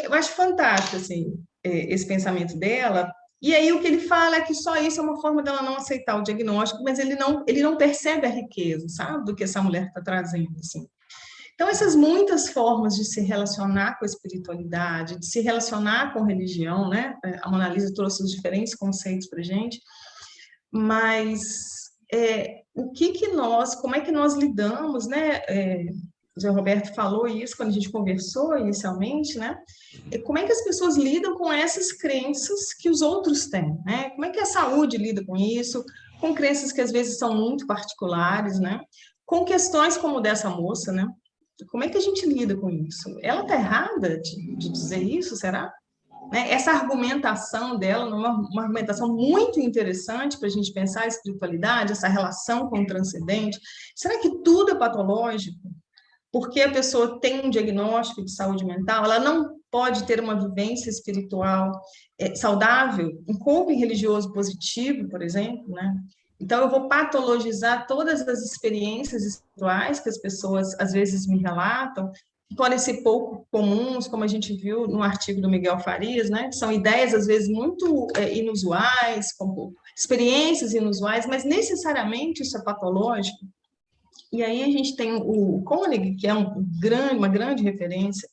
Eu acho fantástico, assim, esse pensamento dela. E aí o que ele fala é que só isso é uma forma dela não aceitar o diagnóstico, mas ele não percebe a riqueza, sabe, do que essa mulher está trazendo, assim. Então, essas muitas formas de se relacionar com a espiritualidade, de se relacionar com religião, né? A Mona Lisa trouxe os diferentes conceitos para a gente, mas como é que nós lidamos, né? O Zé Roberto falou isso quando a gente conversou inicialmente, né? Como é que as pessoas lidam com essas crenças que os outros têm, né? Como é que a saúde lida com isso, com crenças que às vezes são muito particulares, né? Com questões como dessa moça, né? Como é que a gente lida com isso? Ela está errada de dizer isso, será? Né? Essa argumentação dela, uma argumentação muito interessante para a gente pensar a espiritualidade, essa relação com o transcendente. Será que tudo é patológico? Porque a pessoa tem um diagnóstico de saúde mental, ela não pode ter uma vivência espiritual saudável, um coping religioso positivo, por exemplo, né? Então, eu vou patologizar todas as experiências espirituais que as pessoas, às vezes, me relatam, que podem ser pouco comuns, como a gente viu no artigo do Miguel Farias, né? São ideias, às vezes, muito inusuais, como experiências inusuais, mas necessariamente isso é patológico. E aí a gente tem o Koenig, que é uma grande referência,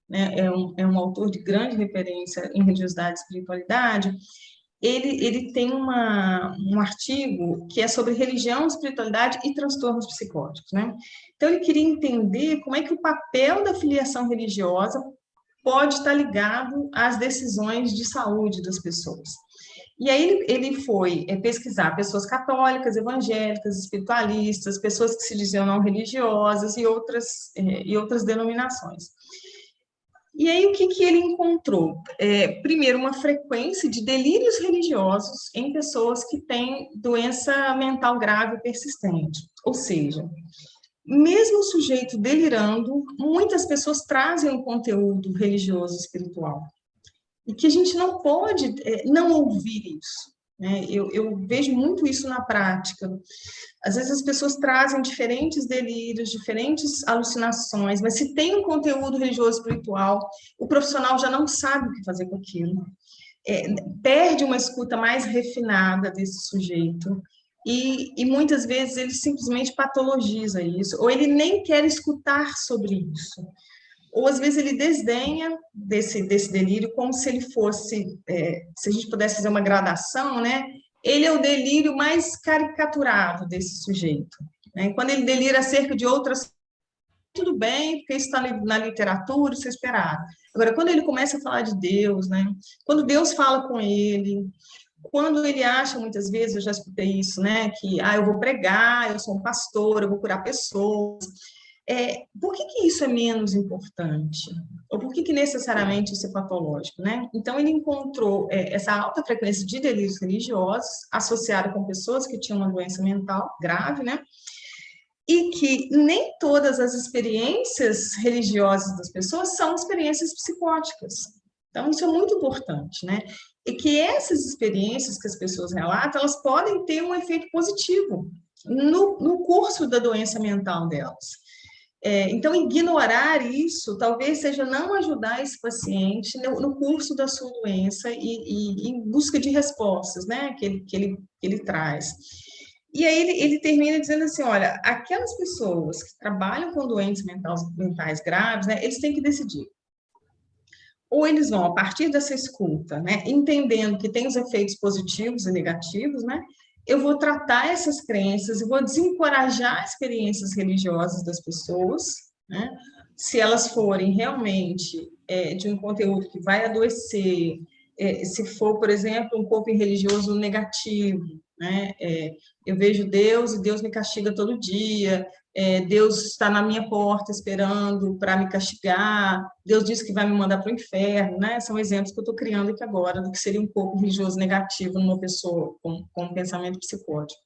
né? É um autor de grande referência em religiosidade e espiritualidade. Ele tem um artigo que é sobre religião, espiritualidade e transtornos psicóticos, né? Então, ele queria entender como é que o papel da filiação religiosa pode estar ligado às decisões de saúde das pessoas. E aí ele foi pesquisar pessoas católicas, evangélicas, espiritualistas, pessoas que se diziam não religiosas e outras denominações. E aí, o que ele encontrou? Primeiro, uma frequência de delírios religiosos em pessoas que têm doença mental grave persistente. Ou seja, mesmo o sujeito delirando, muitas pessoas trazem um conteúdo religioso espiritual. E que a gente não pode não ouvir isso. Né? Eu vejo muito isso na prática. Às vezes as pessoas trazem diferentes delírios, diferentes alucinações, mas se tem um conteúdo religioso espiritual, o profissional já não sabe o que fazer com aquilo. Perde uma escuta mais refinada desse sujeito e muitas vezes ele simplesmente patologiza isso, ou ele nem quer escutar sobre isso. Ou às vezes ele desdenha desse delírio como se ele fosse, se a gente pudesse fazer uma gradação, né? ele é o delírio mais caricaturado desse sujeito, né? Quando ele delira acerca de outras, tudo bem, porque isso está na literatura, isso é esperado. Agora, quando ele começa a falar de Deus, né? Quando Deus fala com ele, quando ele acha, muitas vezes, eu já escutei isso, né? Que, eu vou pregar, eu sou um pastor, eu vou curar pessoas. Por que isso é menos importante? Ou por que necessariamente isso é patológico, né? Então, ele encontrou essa alta frequência de delírios religiosos associada com pessoas que tinham uma doença mental grave, né? E que nem todas as experiências religiosas das pessoas são experiências psicóticas. Então, isso é muito importante, né? E que essas experiências que as pessoas relatam, elas podem ter um efeito positivo no curso da doença mental delas. Então, ignorar isso talvez seja não ajudar esse paciente no curso da sua doença e em busca de respostas, né, que ele traz. E aí ele termina dizendo assim, olha, aquelas pessoas que trabalham com doentes mentais graves, né, eles têm que decidir. Ou eles vão, a partir dessa escuta, né, entendendo que tem os efeitos positivos e negativos, né, eu vou tratar essas crenças e vou desencorajar experiências religiosas das pessoas, né, se elas forem realmente de um conteúdo que vai adoecer, se for, por exemplo, um coping religioso negativo, né, eu vejo Deus e Deus me castiga todo dia, Deus está na minha porta esperando para me castigar, Deus disse que vai me mandar para o inferno, né? São exemplos que eu estou criando aqui agora do que seria um pouco religioso negativo numa pessoa com um pensamento psicótico.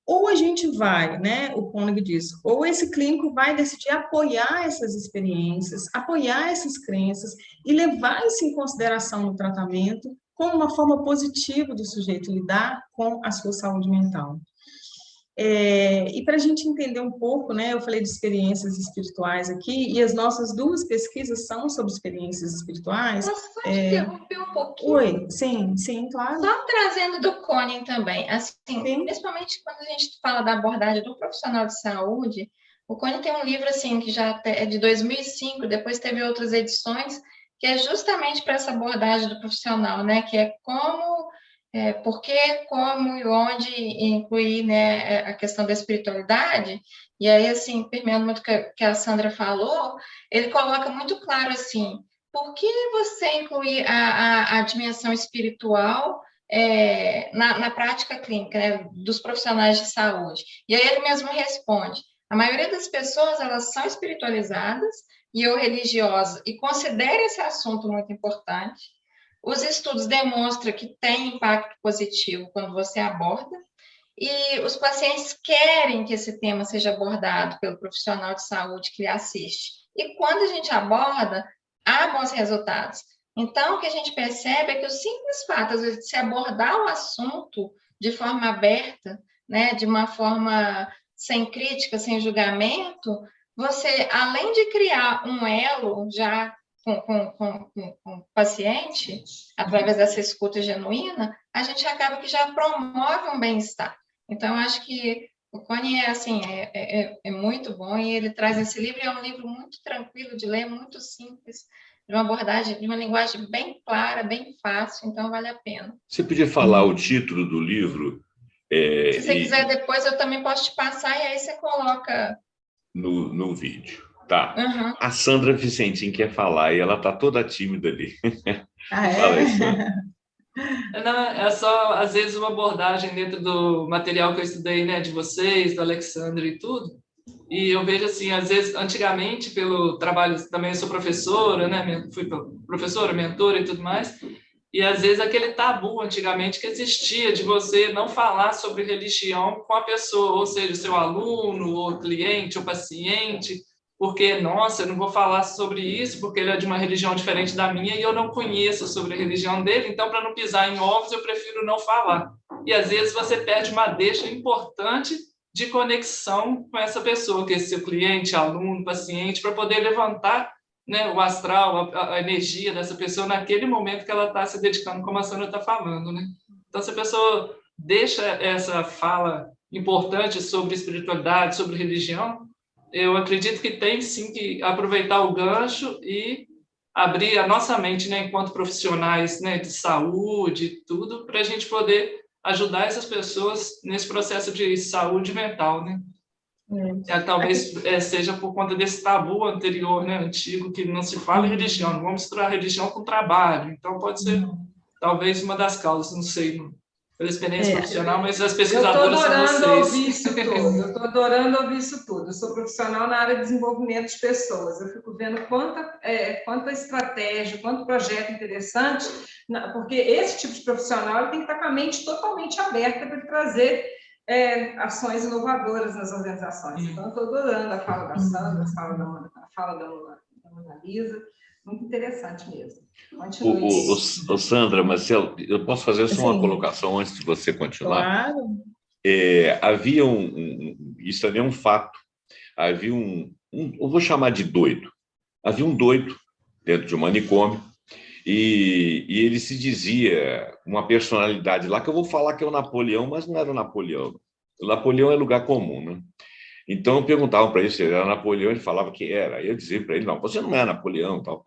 Ou a gente vai, né, o Koenig diz, ou esse clínico vai decidir apoiar essas experiências, apoiar essas crenças e levar isso em consideração no tratamento como uma forma positiva do sujeito lidar com a sua saúde mental. E para a gente entender um pouco, né, eu falei de experiências espirituais aqui, e as nossas duas pesquisas são sobre experiências espirituais. Posso só te interromper um pouquinho? Oi, sim, claro. Só trazendo do Koenig também, assim, sim. Principalmente quando a gente fala da abordagem do profissional de saúde, o Koenig tem um livro, assim, que já é de 2005, depois teve outras edições, que é justamente para essa abordagem do profissional, né, que é como... por que, como e onde incluir, né, a questão da espiritualidade, e aí, assim, permeando muito o que a Sandra falou, ele coloca muito claro, assim, por que você incluir a dimensão espiritual na prática clínica, né, dos profissionais de saúde? E aí ele mesmo responde, a maioria das pessoas, elas são espiritualizadas ou religiosas e consideram esse assunto muito importante. Os estudos demonstram que tem impacto positivo quando você aborda, e os pacientes querem que esse tema seja abordado pelo profissional de saúde que lhe assiste. E quando a gente aborda, há bons resultados. Então, o que a gente percebe é que o simples fato, às vezes, de se abordar o assunto de forma aberta, né, de uma forma sem crítica, sem julgamento, você, além de criar um elo já com o paciente, através dessa escuta genuína, a gente acaba que já promove um bem-estar. Então, eu acho que o Koenig é muito bom, e ele traz esse livro, e é um livro muito tranquilo de ler, muito simples, de uma abordagem, de uma linguagem bem clara, bem fácil, então vale a pena. Você podia falar o título do livro? Se você quiser depois, eu também posso te passar, e aí você coloca... No vídeo. Tá. Uhum. A Sandra Vicentim quer falar, e ela está toda tímida ali. Fala aí, É só, às vezes, uma abordagem dentro do material que eu estudei, né, de vocês, do Alexandre e tudo. E eu vejo, assim, às vezes, antigamente, pelo trabalho, também eu sou professora, né, fui professora, mentora e tudo mais, e às vezes aquele tabu antigamente que existia de você não falar sobre religião com a pessoa, ou seja, seu aluno, ou cliente, ou paciente, porque, nossa, eu não vou falar sobre isso, porque ele é de uma religião diferente da minha e eu não conheço sobre a religião dele, então, para não pisar em ovos, eu prefiro não falar. E, às vezes, você perde uma deixa importante de conexão com essa pessoa, que é seu cliente, aluno, paciente, para poder levantar, né, o astral, a energia dessa pessoa naquele momento que ela está se dedicando, como a Sandra está falando, né? Então, se a pessoa deixa essa fala importante sobre espiritualidade, sobre religião, eu acredito que tem, sim, que aproveitar o gancho e abrir a nossa mente, né, enquanto profissionais, né, de saúde e tudo, para a gente poder ajudar essas pessoas nesse processo de saúde mental, né? Talvez seja por conta desse tabu anterior, né, antigo, que não se fala em religião, não vamos misturar religião com trabalho. Então, pode ser, talvez, uma das causas, não sei, pela experiência profissional, mas as pesquisadoras são vocês. Eu estou adorando ouvir isso tudo. Eu sou profissional na área de desenvolvimento de pessoas. Eu fico vendo quanta estratégia, quanto projeto interessante, porque esse tipo de profissional tem que estar com a mente totalmente aberta para trazer ações inovadoras nas organizações. Então, estou adorando a fala da Sandra, a fala da Mona Lisa. Muito interessante mesmo. Sandra, Marcelo, eu posso fazer só uma colocação antes de você continuar? Claro. Havia isso também é um fato, havia eu vou chamar de doido, havia um doido dentro de um manicômio, e ele se dizia uma personalidade lá, que eu vou falar que é o Napoleão, mas não era o Napoleão. O Napoleão é lugar comum, né? Então, perguntavam para ele se ele era Napoleão, ele falava que era. Aí eu dizia para ele, não, você não é Napoleão, tal.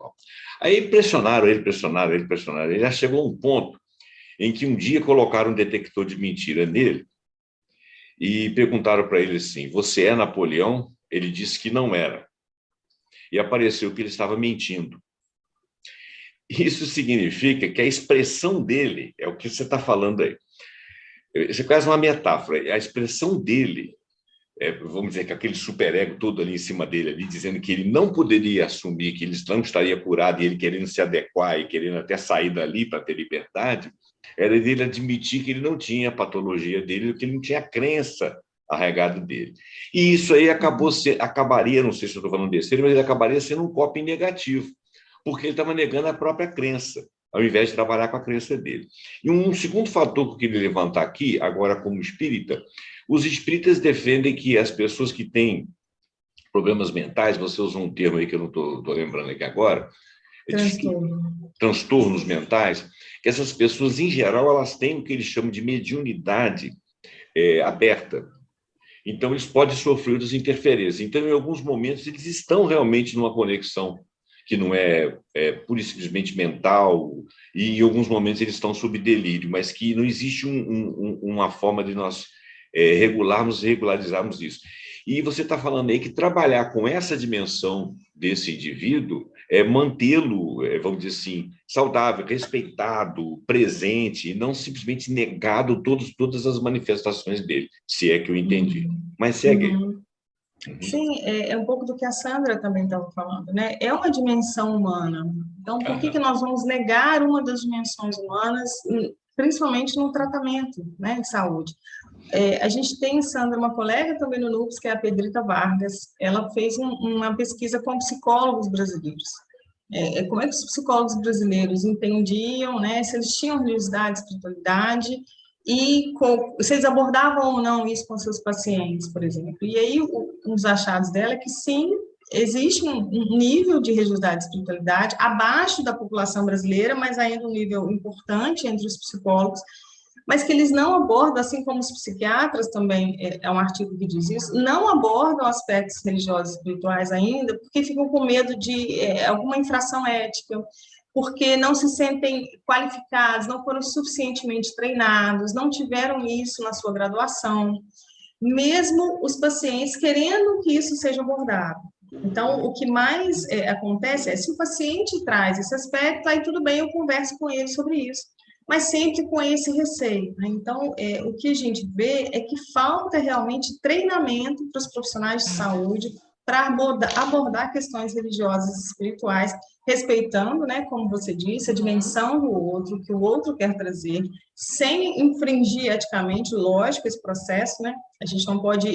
Aí pressionaram ele. Ele já chegou a um ponto em que um dia colocaram um detector de mentira nele e perguntaram para ele assim, você é Napoleão? Ele disse que não era. E apareceu que ele estava mentindo. Isso significa que a expressão dele, é o que você está falando aí, isso é quase uma metáfora, a expressão dele, vamos dizer que aquele superego todo ali em cima dele, ali, dizendo que ele não poderia assumir, que ele não estaria curado, e ele querendo se adequar e querendo até sair dali para ter liberdade, era dele admitir que ele não tinha a patologia dele, que ele não tinha a crença arraigada dele. E isso aí acabaria, não sei se eu estou falando besteira, mas ele acabaria sendo um coping negativo, porque ele estava negando a própria crença, ao invés de trabalhar com a crença dele. E um segundo fator que eu queria levantar aqui, agora como espírita, os espíritas defendem que as pessoas que têm problemas mentais, você usou um termo aí que eu não estou lembrando aqui agora, transtornos mentais, que essas pessoas, em geral, elas têm o que eles chamam de mediunidade aberta. Então, eles podem sofrer das interferências. Então, em alguns momentos, eles estão realmente numa conexão que não é pura e simplesmente mental, e em alguns momentos eles estão sob delírio, mas que não existe uma forma de nós regularizarmos isso. E você está falando aí que trabalhar com essa dimensão desse indivíduo é mantê-lo, vamos dizer assim, saudável, respeitado, presente, e não simplesmente negado todas as manifestações dele, se é que eu entendi. Mas segue aí. Sim, é um pouco do que a Sandra também estava falando, né? É uma dimensão humana. Então, por que nós vamos negar uma das dimensões humanas, principalmente no tratamento, né, de saúde? A gente tem, Sandra, uma colega também no NUPS, que é a Pedrita Vargas. Ela fez uma pesquisa com psicólogos brasileiros. Como é que os psicólogos brasileiros entendiam, né, se eles tinham religiosidade, espiritualidade, e se eles abordavam ou não isso com seus pacientes, por exemplo. E aí, uns achados dela é que sim, existe um nível de religiosidade e espiritualidade abaixo da população brasileira, mas ainda um nível importante entre os psicólogos, mas que eles não abordam, assim como os psiquiatras também, é um artigo que diz isso, não abordam aspectos religiosos e espirituais ainda, porque ficam com medo de alguma infração ética, porque não se sentem qualificados, não foram suficientemente treinados, não tiveram isso na sua graduação, mesmo os pacientes querendo que isso seja abordado. Então, o que mais acontece é, se o paciente traz esse aspecto, aí tudo bem, eu converso com ele sobre isso, mas sempre com esse receio, né? Então, o que a gente vê é que falta realmente treinamento para os profissionais de saúde para abordar questões religiosas e espirituais, respeitando, né, como você disse, a dimensão do outro, que o outro quer trazer, sem infringir eticamente, lógico, esse processo, né? A gente não pode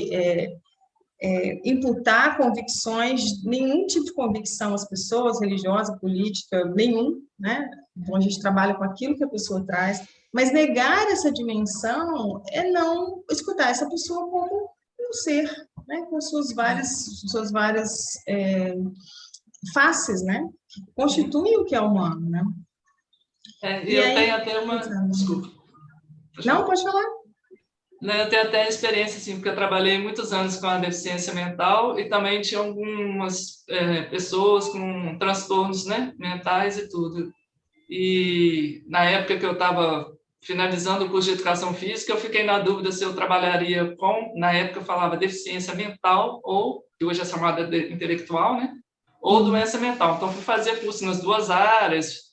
imputar convicções, nenhum tipo de convicção às pessoas, religiosa, política, nenhum, né? Então, a gente trabalha com aquilo que a pessoa traz, mas negar essa dimensão é não escutar essa pessoa como um ser, né? Com suas várias faces, né? Que constituem o que é humano, né? Eu tenho até uma... Desculpa. Não, pode falar. Eu tenho até experiência, assim, porque eu trabalhei muitos anos com a deficiência mental e também tinha algumas pessoas com transtornos, né, mentais e tudo. E na época que eu estava finalizando o curso de Educação Física, eu fiquei na dúvida se eu trabalharia com, na época eu falava deficiência mental, ou, que hoje é chamada de intelectual, né? Ou doença mental. Então, fui fazer curso nas duas áreas,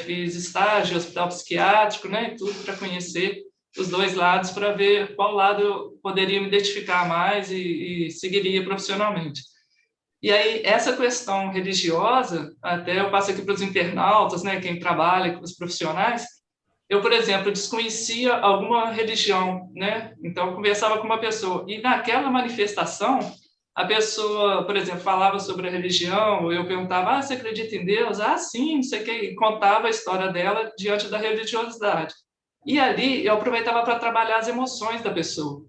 fiz estágio, hospital psiquiátrico, né? Tudo para conhecer os dois lados, para ver qual lado eu poderia me identificar mais e seguiria profissionalmente. E aí, essa questão religiosa, até eu passo aqui para os internautas, né? Quem trabalha com os profissionais, eu, por exemplo, desconhecia alguma religião, né? Então, eu conversava com uma pessoa, e naquela manifestação, a pessoa, por exemplo, falava sobre a religião, eu perguntava, você acredita em Deus? Sim, não sei o quê, e contava a história dela diante da religiosidade. E ali, eu aproveitava para trabalhar as emoções da pessoa.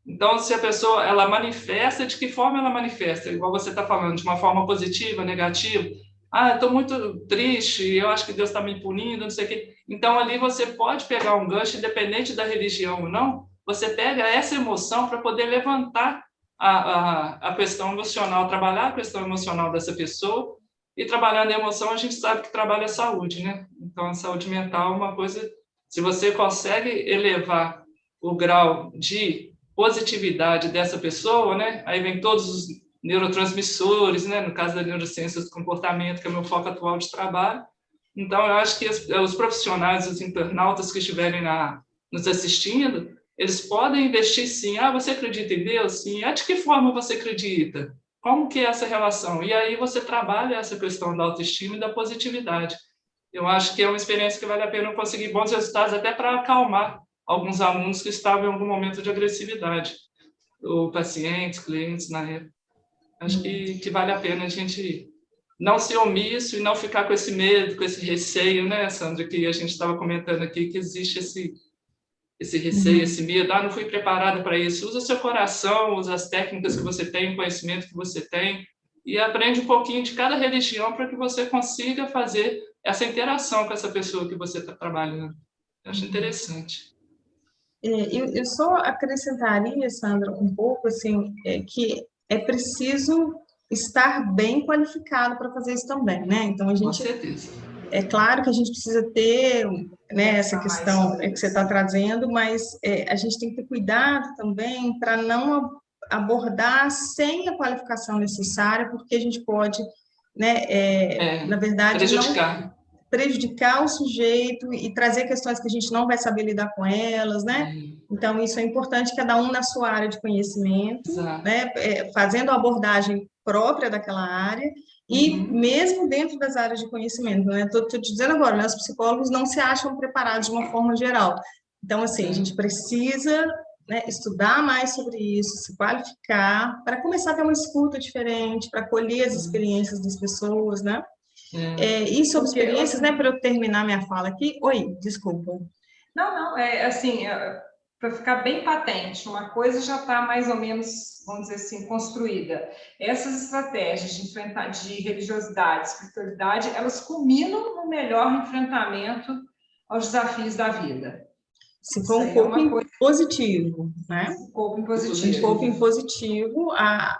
Então, se a pessoa, ela manifesta, de que forma ela manifesta? Igual você está falando, de uma forma positiva, negativa? Eu estou muito triste, eu acho que Deus está me punindo, não sei o quê. Então, ali você pode pegar um gancho, independente da religião ou não, você pega essa emoção para poder levantar a questão emocional, trabalhar a questão emocional dessa pessoa, e trabalhando a emoção, a gente sabe que trabalha a saúde, né? Então, a saúde mental é uma coisa, se você consegue elevar o grau de positividade dessa pessoa, né? Aí vem todos os neurotransmissores, né? No caso da neurociência do comportamento, que é o meu foco atual de trabalho. Então, eu acho que os profissionais, os internautas que estiverem nos assistindo, eles podem investir sim. Você acredita em Deus? Sim. De que forma você acredita? Como que é essa relação? E aí você trabalha essa questão da autoestima e da positividade. Eu acho que é uma experiência que vale a pena conseguir bons resultados, até para acalmar alguns alunos que estavam em algum momento de agressividade, ou pacientes, clientes na época. Acho que vale a pena a gente não ser omisso e não ficar com esse medo, com esse receio, né, Sandra, que a gente estava comentando aqui, que existe esse receio, esse medo, não fui preparada para isso. Usa seu coração, usa as técnicas que você tem, o conhecimento que você tem, e aprende um pouquinho de cada religião para que você consiga fazer essa interação com essa pessoa que você está trabalhando. Eu acho interessante. Eu só acrescentaria, Sandra, um pouco, assim, que é preciso estar bem qualificado para fazer isso também, né? Então, Com certeza. É claro que a gente precisa ter, né, essa questão que você está trazendo, mas a gente tem que ter cuidado também para não abordar sem a qualificação necessária, porque a gente pode, né, na verdade, prejudicar o sujeito e trazer questões que a gente não vai saber lidar com elas, né? Então, isso é importante, cada um na sua área de conhecimento, né? Fazendo a abordagem própria daquela área, e mesmo dentro das áreas de conhecimento, né? Estou te dizendo agora, né? Os psicólogos não se acham preparados de uma forma geral. Então, assim, a gente precisa, né, estudar mais sobre isso, se qualificar, para começar a ter uma escuta diferente, para colher as experiências das pessoas, né? E sobre experiências, né, para eu terminar minha fala aqui. Oi, desculpa. Não, assim, para ficar bem patente, uma coisa já está mais ou menos, vamos dizer assim, construída. Essas estratégias de religiosidade, espiritualidade, elas culminam no melhor enfrentamento aos desafios da vida. Se for um coping positivo, né? Coping positivo. Um coping positivo, há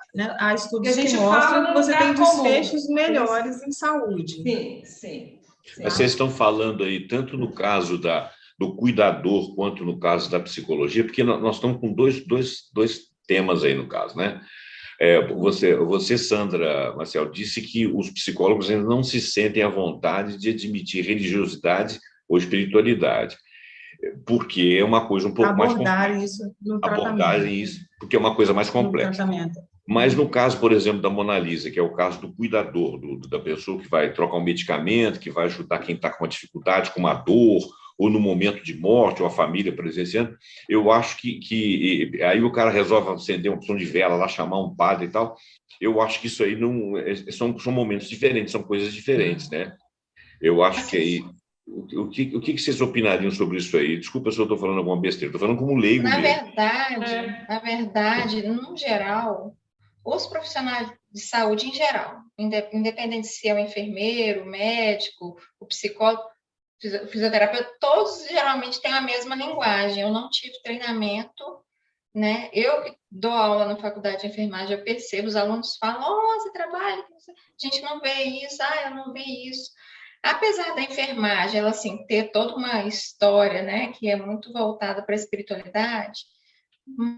estudos que mostram que você tem desfechos melhores em saúde. Sim. Vocês estão falando aí, tanto no caso do cuidador, quanto no caso da psicologia, porque nós estamos com dois temas aí no caso, né? Você, Sandra Marcel, disse que os psicólogos ainda não se sentem à vontade de admitir religiosidade ou espiritualidade, porque é uma coisa um pouco mais complexa. Abordarem isso, porque é uma coisa mais complexa. Mas no caso, por exemplo, da Mona Lisa, que é o caso do cuidador, da pessoa que vai trocar um medicamento, que vai ajudar quem está com uma dificuldade, com uma dor, ou no momento de morte, ou a família presenciando, eu acho que aí o cara resolve acender uma opção de vela lá, chamar um padre e tal. Eu acho que isso aí não são momentos diferentes, são coisas diferentes, né? Eu acho que aí... O que vocês opinariam sobre isso aí? Desculpa se eu estou falando alguma besteira, estou falando como leigo mesmo. Na verdade, no geral, os profissionais de saúde em geral, independente se é o enfermeiro, o médico, o psicólogo, o fisioterapeuta, todos geralmente têm a mesma linguagem. Eu não tive treinamento, né? Eu que dou aula na faculdade de enfermagem, eu percebo, os alunos falam, você trabalha, a gente não vê isso, eu não vi isso. Apesar da enfermagem, ela, assim, ter toda uma história, né, que é muito voltada para a espiritualidade,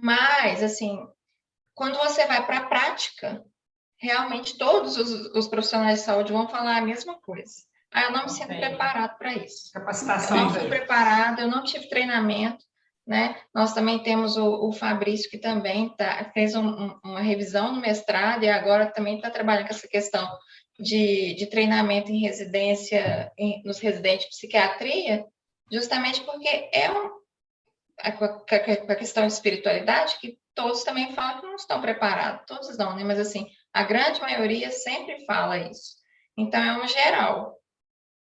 mas, assim, quando você vai para a prática, realmente todos os profissionais de saúde vão falar a mesma coisa. Eu não me sinto preparado para isso. Capacitação. Eu não fui preparada, eu não tive treinamento, né? Nós também temos o Fabrício, que também fez uma revisão no mestrado e agora também está trabalhando com essa questão de treinamento em residência, nos residentes de psiquiatria, justamente porque com a questão de espiritualidade, que todos também falam que não estão preparados, todos não, né? Mas, assim, a grande maioria sempre fala isso. Então, é um geral.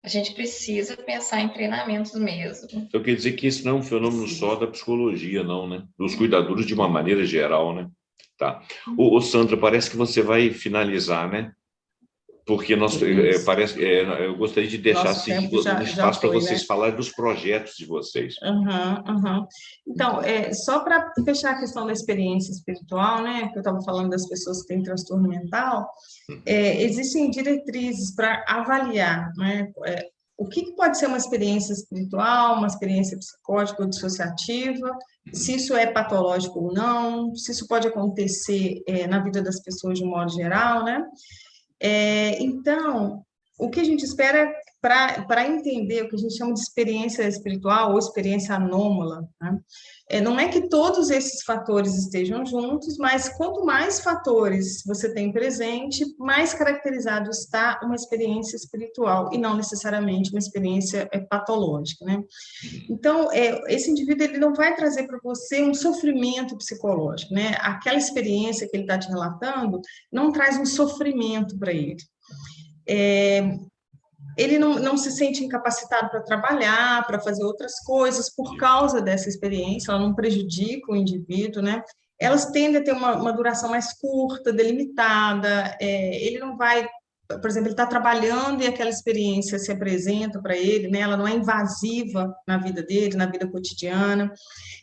A gente precisa pensar em treinamentos mesmo. Então, quer dizer que isso não é um fenômeno só da psicologia, não, né? Dos cuidadores de uma maneira geral, né? Tá. Ô, Sandra, parece que você vai finalizar, né? Porque eu gostaria de deixar assim, um espaço para vocês, né, falarem dos projetos de vocês. Então, só para fechar a questão da experiência espiritual, né, que eu estava falando das pessoas que têm transtorno mental, existem diretrizes para avaliar, né, o que pode ser uma experiência espiritual, uma experiência psicótica ou dissociativa, se isso é patológico ou não, se isso pode acontecer na vida das pessoas de um modo geral, né? Então, o que a gente espera para entender o que a gente chama de experiência espiritual ou experiência anômala, né? Não é que todos esses fatores estejam juntos, mas quanto mais fatores você tem presente, mais caracterizado está uma experiência espiritual e não necessariamente uma experiência patológica, né? Então, esse indivíduo ele não vai trazer para você um sofrimento psicológico, né? Aquela experiência que ele está te relatando não traz um sofrimento para ele. Ele não se sente incapacitado para trabalhar, para fazer outras coisas por causa dessa experiência, ela não prejudica o indivíduo, né? Elas tendem a ter uma duração mais curta, delimitada, ele não vai, por exemplo, ele está trabalhando e aquela experiência se apresenta para ele, né? Ela não é invasiva na vida dele, na vida cotidiana.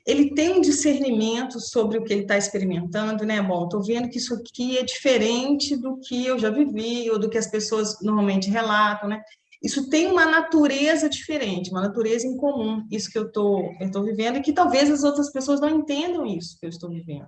Ele tem um discernimento sobre o que ele está experimentando, né? Bom, estou vendo que isso aqui é diferente do que eu já vivi ou do que as pessoas normalmente relatam, né? Isso tem uma natureza diferente, uma natureza incomum, isso que eu estou vivendo, e que talvez as outras pessoas não entendam isso que eu estou vivendo.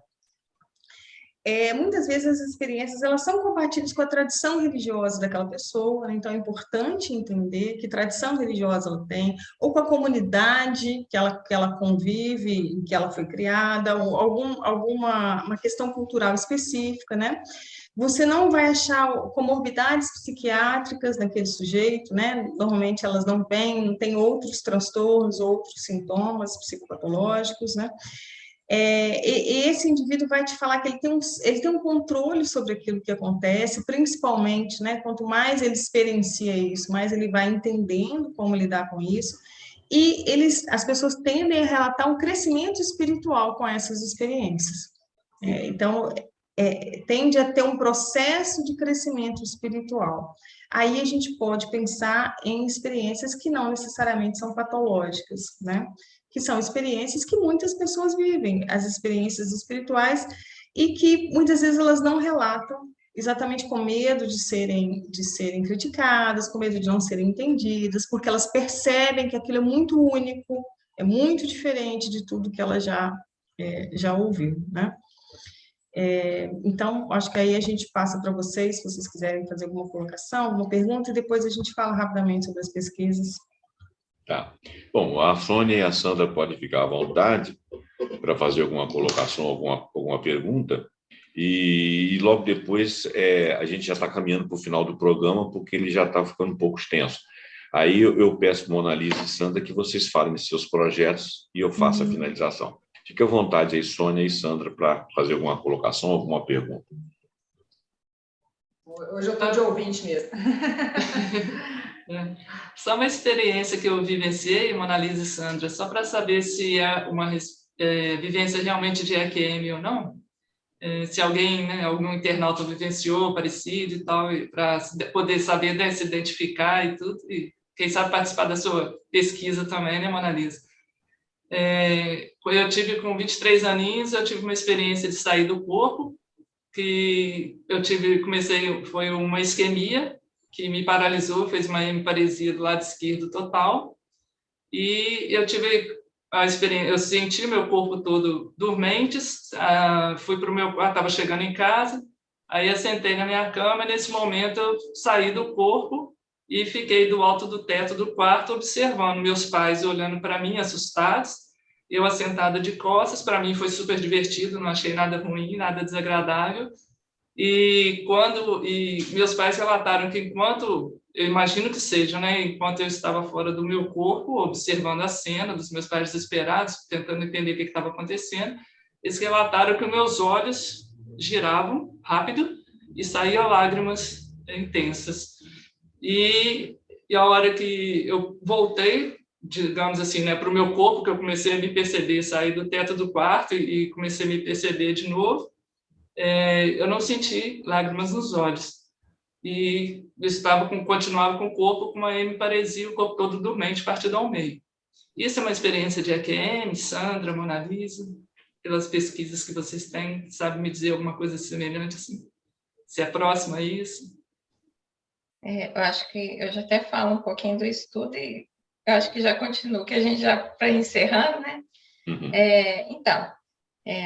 Muitas vezes as experiências elas são compatíveis com a tradição religiosa daquela pessoa, né? Então é importante entender que tradição religiosa ela tem, ou com a comunidade que ela convive, em que ela foi criada, ou alguma questão cultural específica, né? Você não vai achar comorbidades psiquiátricas naquele sujeito, né? Normalmente elas não têm outros transtornos, outros sintomas psicopatológicos, né? Esse indivíduo vai te falar que ele tem um controle sobre aquilo que acontece, principalmente, né? Quanto mais ele experiencia isso, mais ele vai entendendo como lidar com isso, e as pessoas tendem a relatar um crescimento espiritual com essas experiências. Então, tende a ter um processo de crescimento espiritual. Aí a gente pode pensar em experiências que não necessariamente são patológicas, né? Que são experiências que muitas pessoas vivem, as experiências espirituais, e que muitas vezes elas não relatam, exatamente com medo de serem criticadas, com medo de não serem entendidas, porque elas percebem que aquilo é muito único, é muito diferente de tudo que ela já ouviu, né? Então, acho que aí a gente passa para vocês, se vocês quiserem fazer alguma colocação, alguma pergunta, e depois a gente fala rapidamente sobre as pesquisas. Tá. Bom, a Sônia e a Sandra podem ficar à vontade para fazer alguma colocação, alguma pergunta, e logo depois a gente já está caminhando para o final do programa, porque ele já está ficando um pouco extenso. Aí eu peço, Mona Lisa e Sandra, que vocês falem de seus projetos e eu faço a finalização. Fique à vontade aí, Sônia e Sandra, para fazer alguma colocação, alguma pergunta. Hoje eu estou de ouvinte mesmo. Só uma experiência que eu vivenciei, Mona Lisa e Sandra, só para saber se é uma vivência realmente de EQM ou não. Se alguém, né, algum internauta vivenciou parecido e tal, para poder saber, né, se identificar e tudo, e quem sabe participar da sua pesquisa também, né, Mona Lisa? Eu tive com 23 aninhos, eu tive uma experiência de sair do corpo, que foi uma isquemia, que me paralisou, fez uma hemiparesia do lado esquerdo total, e eu tive a experiência, eu senti meu corpo todo dormente, fui para o meu quarto, estava chegando em casa, aí eu sentei na minha cama, e nesse momento eu saí do corpo e fiquei do alto do teto do quarto observando meus pais olhando para mim, assustados, eu assentada de costas. Para mim foi super divertido, não achei nada ruim, nada desagradável. E meus pais relataram que enquanto, eu imagino que seja, né, enquanto eu estava fora do meu corpo, observando a cena dos meus pais desesperados, tentando entender o que estava acontecendo, eles relataram que os meus olhos giravam rápido e saíam lágrimas intensas. E a hora que eu voltei, digamos assim, né, para o meu corpo, que eu comecei a me perceber, saí do teto do quarto e comecei a me perceber de novo, eu não senti lágrimas nos olhos. E eu continuava com o corpo com uma hemiparesia, o corpo todo dormente, partido ao meio. Isso é uma experiência de EQM, Sandra, Mona Lisa, pelas pesquisas que vocês têm, sabe me dizer alguma coisa semelhante assim? Se é próximo a isso? Eu acho que eu já até falo um pouquinho do estudo e eu acho que já continuo, que a gente já para encerrando, né? Uhum. Então,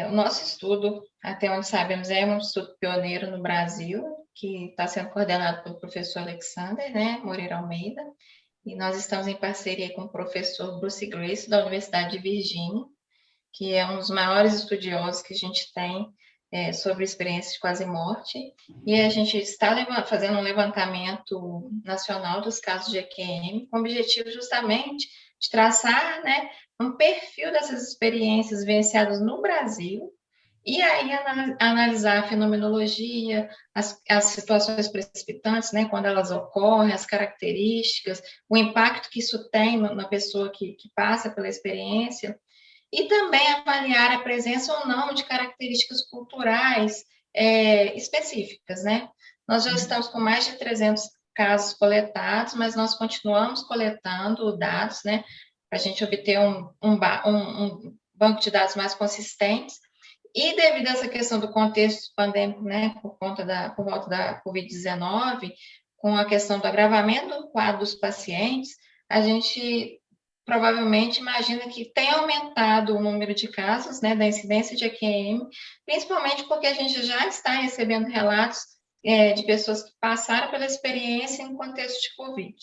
o nosso estudo, até onde sabemos, é um estudo pioneiro no Brasil, que está sendo coordenado pelo professor Alexander, né, Moreira Almeida, e nós estamos em parceria com o professor Bruce Grace, da Universidade de Virgínia, que é um dos maiores estudiosos que a gente tem sobre experiências de quase morte, e a gente está fazendo um levantamento nacional dos casos de EQM, com o objetivo justamente de traçar, né, um perfil dessas experiências vivenciadas no Brasil, e aí analisar a fenomenologia, as situações precipitantes, né, quando elas ocorrem, as características, o impacto que isso tem na pessoa que passa pela experiência, e também avaliar a presença ou não de características culturais específicas, né? Nós já estamos com mais de 300 casos coletados, mas nós continuamos coletando dados, né, para a gente obter um banco de dados mais consistentes. E devido a essa questão do contexto pandêmico, né, por volta da Covid-19, com a questão do agravamento do quadro dos pacientes, a gente provavelmente imagina que tem aumentado o número de casos, né, da incidência de EQM, principalmente porque a gente já está recebendo relatos de pessoas que passaram pela experiência em contexto de Covid.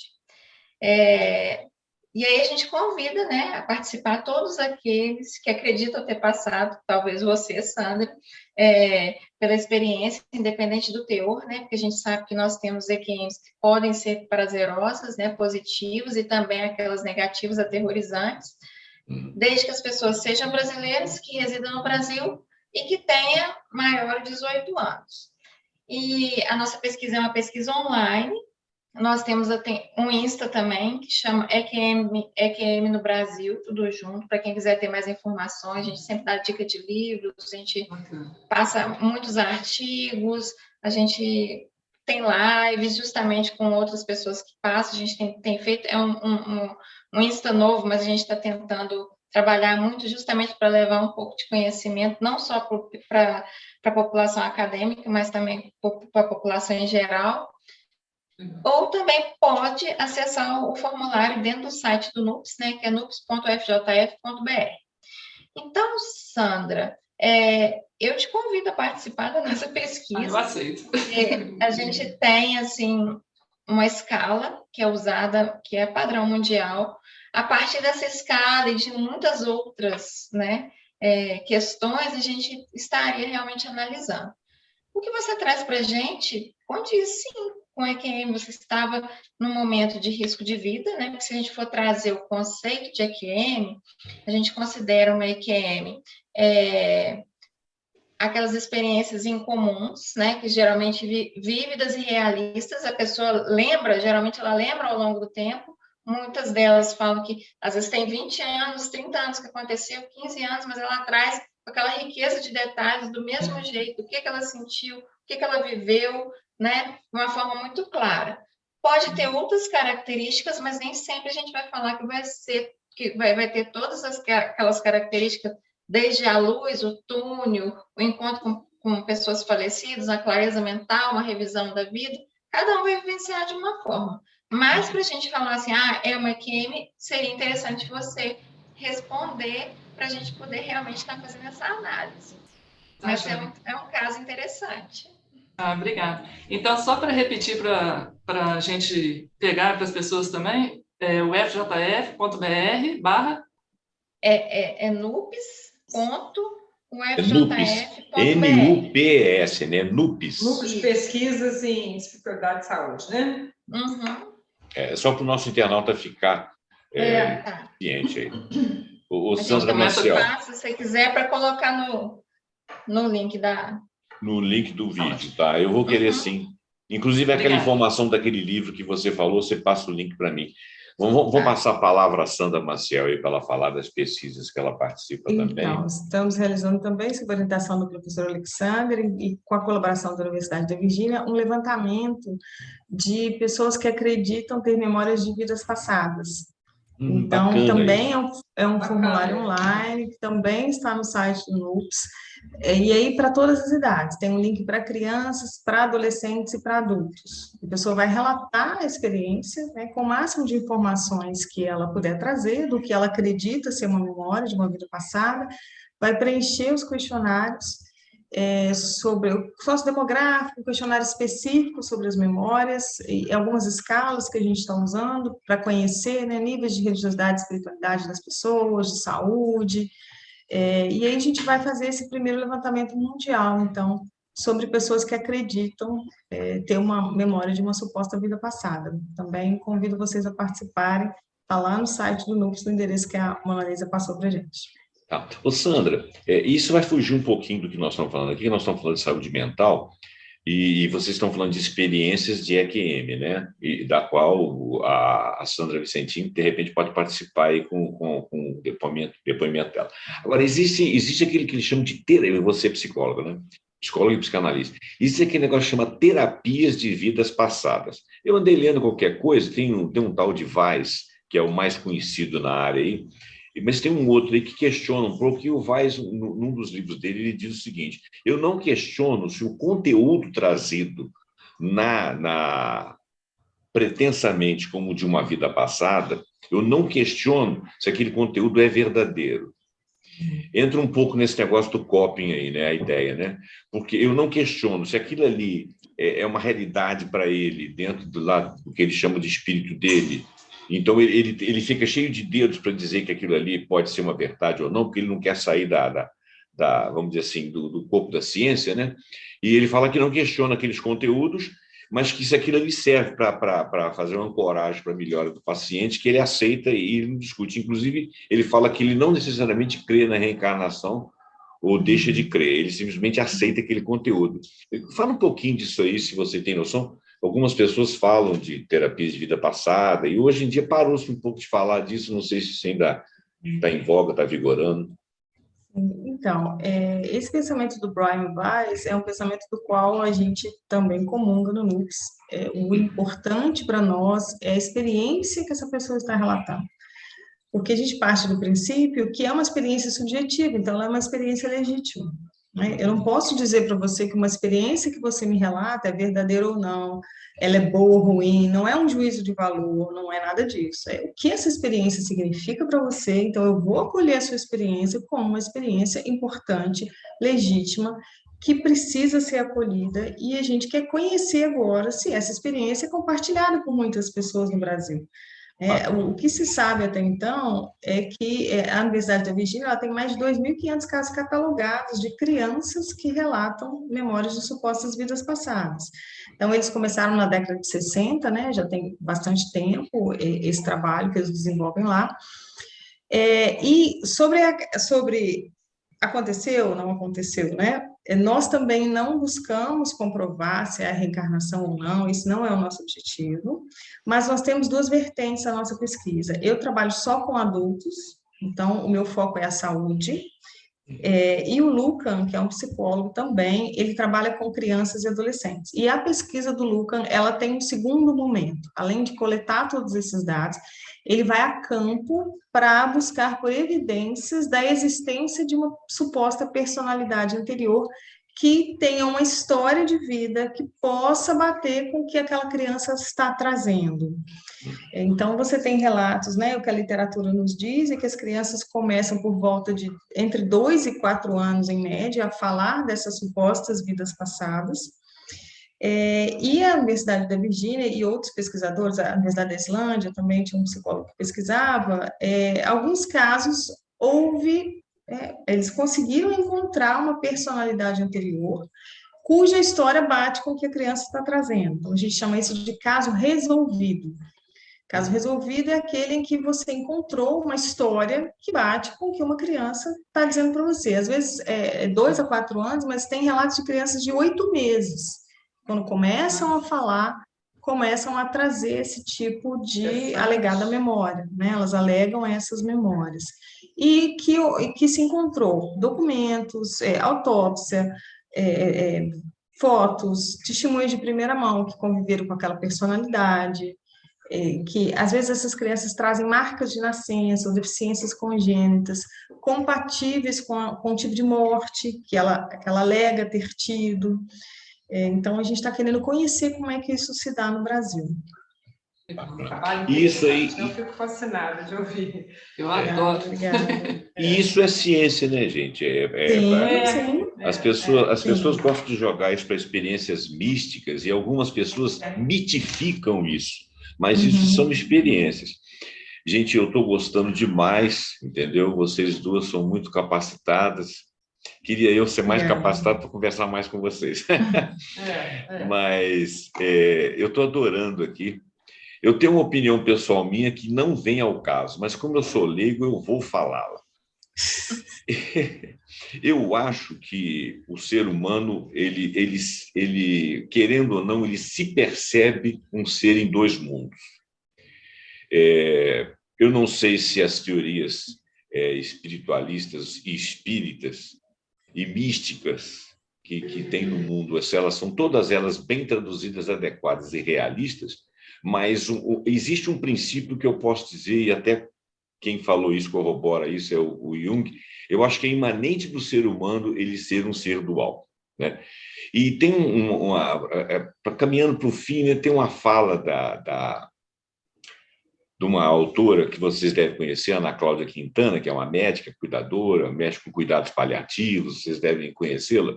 E aí a gente convida, né, a participar todos aqueles que acreditam ter passado, talvez você, Sandra, pela experiência, independente do teor, né, porque a gente sabe que nós temos EQMs que podem ser prazerosas, né, positivos, e também aquelas negativas, aterrorizantes, desde que as pessoas sejam brasileiras, que residam no Brasil e que tenham maior de 18 anos. E a nossa pesquisa é uma pesquisa online. Nós temos um Insta também, que chama EQM no Brasil, tudo junto, para quem quiser ter mais informações. A gente sempre dá dica de livros, a gente passa muitos artigos, a gente tem lives justamente com outras pessoas que passam, a gente tem feito, um Insta novo, mas a gente está tentando trabalhar muito justamente para levar um pouco de conhecimento, não só para a população acadêmica, mas também para a população em geral. Ou também pode acessar o formulário dentro do site do NUPS, né, que é nups.fjf.br. Então, Sandra, eu te convido a participar da nossa pesquisa. Eu aceito. A gente tem, assim, uma escala que é usada, que é padrão mundial. A partir dessa escala e de muitas outras, né, questões, a gente estaria realmente analisando. O que você traz para a gente condiz, sim, com EQM. Você estava num momento de risco de vida, né? Porque se a gente for trazer o conceito de EQM, a gente considera uma EQM aquelas experiências incomuns, né? Que geralmente vívidas e realistas, a pessoa geralmente ela lembra ao longo do tempo. Muitas delas falam que às vezes tem 20 anos, 30 anos que aconteceu, 15 anos, mas ela traz aquela riqueza de detalhes do mesmo jeito, o que ela sentiu, o que ela viveu, né, de uma forma muito clara. Pode ter outras características, mas nem sempre a gente vai falar que vai ter todas aquelas características, desde a luz, o túnel, o encontro com pessoas falecidas, a clareza mental, uma revisão da vida. cada um vai vivenciar de uma forma. Mas para a gente falar assim, é uma EQM, seria interessante você responder para a gente poder realmente estar fazendo essa análise. Mas é um caso interessante. Obrigada. Então, só para repetir, para a gente pegar para as pessoas também, o fjf.br / É nups.ufjf.br. NUPS, né? NUPS. Núcleo de Pesquisas em Especialidade de Saúde, né? Uhum. Só para o nosso internauta ficar ciente aí. O Sandra Maciel. Se você quiser, para colocar no link no link do vídeo, tá? Eu vou querer sim. Inclusive, aquela informação daquele livro que você falou, você passa o link para mim. Vamos passar a palavra à Sandra Maciel aí para ela falar das pesquisas que ela participa também. Então, estamos realizando também, sob orientação do professor Alexander e com a colaboração da Universidade da Virgínia, um levantamento de pessoas que acreditam ter memórias de vidas passadas. Então, também é um formulário online, que também está no site do NUPS, e aí para todas as idades, tem um link para crianças, para adolescentes e para adultos. A pessoa vai relatar a experiência, né, com o máximo de informações que ela puder trazer, do que ela acredita ser uma memória de uma vida passada, vai preencher os questionários sobre o sociodemográfico, questionário específico sobre as memórias, e algumas escalas que a gente está usando para conhecer, né, níveis de religiosidade e espiritualidade das pessoas, de saúde, e aí a gente vai fazer esse primeiro levantamento mundial, então, sobre pessoas que acreditam ter uma memória de uma suposta vida passada. Também convido vocês a participarem, está lá no site do NUPS, no endereço que a Monalisa passou para a gente. Tá. Ô, Sandra, isso vai fugir um pouquinho do que nós estamos falando aqui, nós estamos falando de saúde mental, e vocês estão falando de experiências de EQM, né? E da qual a Sandra Vicentim, de repente, pode participar aí com o depoimento dela. Agora, existe aquele que eles chamam de terapia, você é psicóloga, né? Psicólogo e psicanalista. Existe aquele negócio que chama terapias de vidas passadas. Eu andei lendo qualquer coisa, tem um tal de Weiss, que é o mais conhecido na área aí, mas tem um outro aí que questiona um pouco, e o Weiss, num dos livros dele, ele diz o seguinte: eu não questiono se o conteúdo trazido pretensamente como de uma vida passada, eu não questiono se aquele conteúdo é verdadeiro. Entra um pouco nesse negócio do coping aí, né, a ideia, né? Porque eu não questiono se aquilo ali é uma realidade para ele, dentro do que ele chama de espírito dele. Então, ele fica cheio de dedos para dizer que aquilo ali pode ser uma verdade ou não, porque ele não quer sair vamos dizer assim, do corpo da ciência, né? E ele fala que não questiona aqueles conteúdos, mas que se aquilo ali serve para fazer uma ancoragem para a melhora do paciente, que ele aceita e ele não discute. Inclusive, ele fala que ele não necessariamente crê na reencarnação ou deixa de crer, ele simplesmente aceita aquele conteúdo. Fala um pouquinho disso aí, se você tem noção. Algumas pessoas falam de terapias de vida passada, e hoje em dia parou-se um pouco de falar disso, não sei se isso ainda está em voga, está vigorando. Então, esse pensamento do Brian Weiss é um pensamento do qual a gente também comunga no NUPS. O importante para nós é a experiência que essa pessoa está relatando. Porque a gente parte do princípio que é uma experiência subjetiva, então ela é uma experiência legítima. Eu não posso dizer para você que uma experiência que você me relata é verdadeira ou não, ela é boa ou ruim, não é um juízo de valor, não é nada disso. É o que essa experiência significa para você, então eu vou acolher a sua experiência como uma experiência importante, legítima, que precisa ser acolhida, e a gente quer conhecer agora se essa experiência é compartilhada por muitas pessoas no Brasil. O que se sabe até então é que a Universidade da Virgínia ela tem mais de 2.500 casos catalogados de crianças que relatam memórias de supostas vidas passadas. Então, eles começaram na década de 60, né, já tem bastante tempo esse trabalho que eles desenvolvem lá. E sobre aconteceu ou não aconteceu, né? Nós também não buscamos comprovar se é a reencarnação ou não, isso não é o nosso objetivo, mas nós temos duas vertentes na nossa pesquisa. Eu trabalho só com adultos, então o meu foco é a saúde, e o Lucan, que é um psicólogo também, ele trabalha com crianças e adolescentes. E a pesquisa do Lucan, ela tem um segundo momento, além de coletar todos esses dados, ele vai a campo para buscar por evidências da existência de uma suposta personalidade anterior que tenha uma história de vida que possa bater com o que aquela criança está trazendo. Então, você tem relatos, né, o que a literatura nos diz, é que as crianças começam por volta de entre 2 e 4 anos, em média, a falar dessas supostas vidas passadas. E a Universidade da Virgínia e outros pesquisadores, a Universidade da Islândia também tinha um psicólogo que pesquisava, alguns casos eles conseguiram encontrar uma personalidade anterior cuja história bate com o que a criança está trazendo. Então, a gente chama isso de caso resolvido. Caso resolvido é aquele em que você encontrou uma história que bate com o que uma criança está dizendo para você. Às vezes 2 a 4 anos, mas tem relatos de crianças de 8 meses. Quando começam a falar, começam a trazer esse tipo de alegada memória, né? Elas alegam essas memórias. E que se encontrou documentos, autópsia, fotos, testemunhos de primeira mão que conviveram com aquela personalidade, que às vezes essas crianças trazem marcas de nascença ou deficiências congênitas compatíveis com o tipo de morte que ela alega ter tido. Então, a gente está querendo conhecer como é que isso se dá no Brasil. Isso aí. Eu fico fascinada de ouvir. Eu adoro. E isso é ciência, né, gente? Sim. As pessoas gostam de jogar isso para experiências místicas e algumas pessoas mitificam isso, mas isso são experiências. Gente, eu estou gostando demais, entendeu? Vocês duas são muito capacitadas. Queria eu ser mais capacitado para conversar mais com vocês. Mas eu estou adorando aqui. Eu tenho uma opinião pessoal minha que não vem ao caso, mas como eu sou leigo, eu vou falá-la. Eu acho que o ser humano, ele, querendo ou não, ele se percebe um ser em 2 mundos. Eu não sei se as teorias espiritualistas e espíritas e místicas que tem no mundo, elas são todas elas bem traduzidas, adequadas e realistas, mas existe um princípio que eu posso dizer, e até quem falou isso corrobora isso, é o Jung. Eu acho que é imanente do ser humano ele ser um ser dual, né? E tem caminhando para o fim, né, tem uma fala de uma autora que vocês devem conhecer, Ana Cláudia Quintana, que é uma médica, cuidadora, mexe com cuidados paliativos, vocês devem conhecê-la.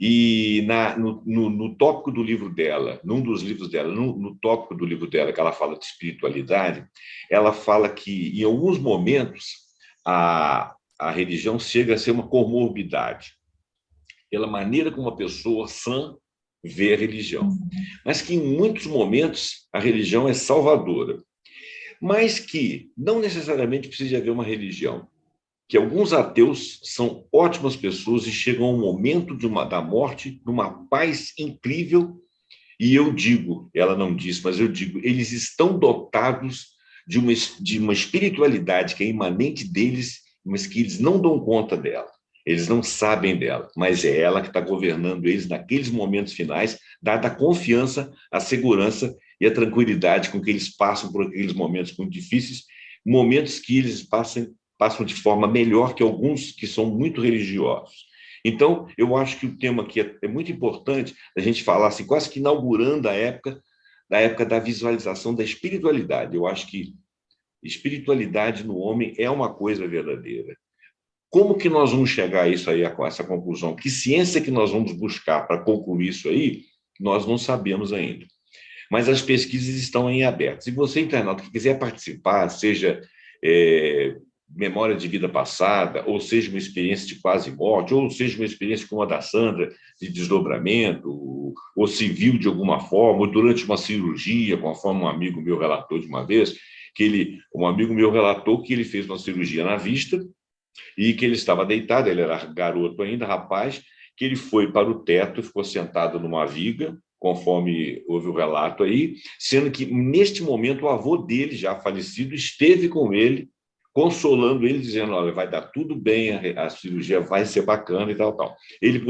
E no tópico do livro dela, num dos livros dela, no tópico do livro dela, que ela fala de espiritualidade, ela fala que, em alguns momentos, a religião chega a ser uma comorbidade, pela maneira como uma pessoa sã vê a religião. Mas que, em muitos momentos, a religião é salvadora. Mas que não necessariamente precisa haver uma religião. Que alguns ateus são ótimas pessoas e chegam ao momento da morte numa paz incrível, e eu digo, ela não diz, mas eu digo, eles estão dotados de uma espiritualidade que é imanente deles, mas que eles não dão conta dela, eles não sabem dela, mas é ela que está governando eles naqueles momentos finais, dada a confiança, a segurança e a tranquilidade com que eles passam por aqueles momentos muito difíceis, momentos que eles passam de forma melhor que alguns que são muito religiosos. Então, eu acho que o tema aqui é muito importante a gente falar, assim, quase que inaugurando a época da visualização da espiritualidade. Eu acho que espiritualidade no homem é uma coisa verdadeira. Como que nós vamos chegar a isso aí, a essa conclusão? Que ciência que nós vamos buscar para concluir isso aí, nós não sabemos ainda. Mas as pesquisas estão em aberto. Se você, internauta, que quiser participar, seja memória de vida passada, ou seja uma experiência de quase morte, ou seja uma experiência como a da Sandra, de desdobramento, ou civil de alguma forma, ou durante uma cirurgia, conforme um amigo meu relatou de uma vez, um amigo meu relatou que ele fez uma cirurgia na vista e que ele estava deitado, ele era garoto ainda, rapaz, que ele foi para o teto e ficou sentado numa viga, conforme houve o relato aí, sendo que, neste momento, o avô dele, já falecido, esteve com ele, consolando ele, dizendo, olha, vai dar tudo bem, a cirurgia vai ser bacana e tal, tal. Ele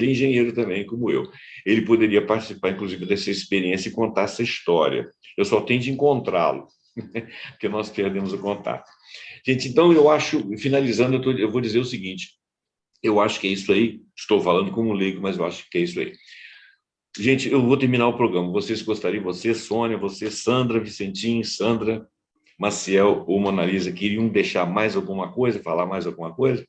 é engenheiro também, como eu. Ele poderia participar, inclusive, dessa experiência e contar essa história. Eu só tenho de encontrá-lo, porque nós perdemos o contato. Gente, então, eu acho, finalizando, eu vou dizer o seguinte, Eu acho que é isso aí. Estou falando como leigo, mas eu acho que é isso aí. Gente, eu vou terminar o programa. Vocês gostariam, você, Sônia, você, Sandra, Vicentim, Sandra, Maciel ou Monalisa, queriam deixar mais alguma coisa, falar mais alguma coisa?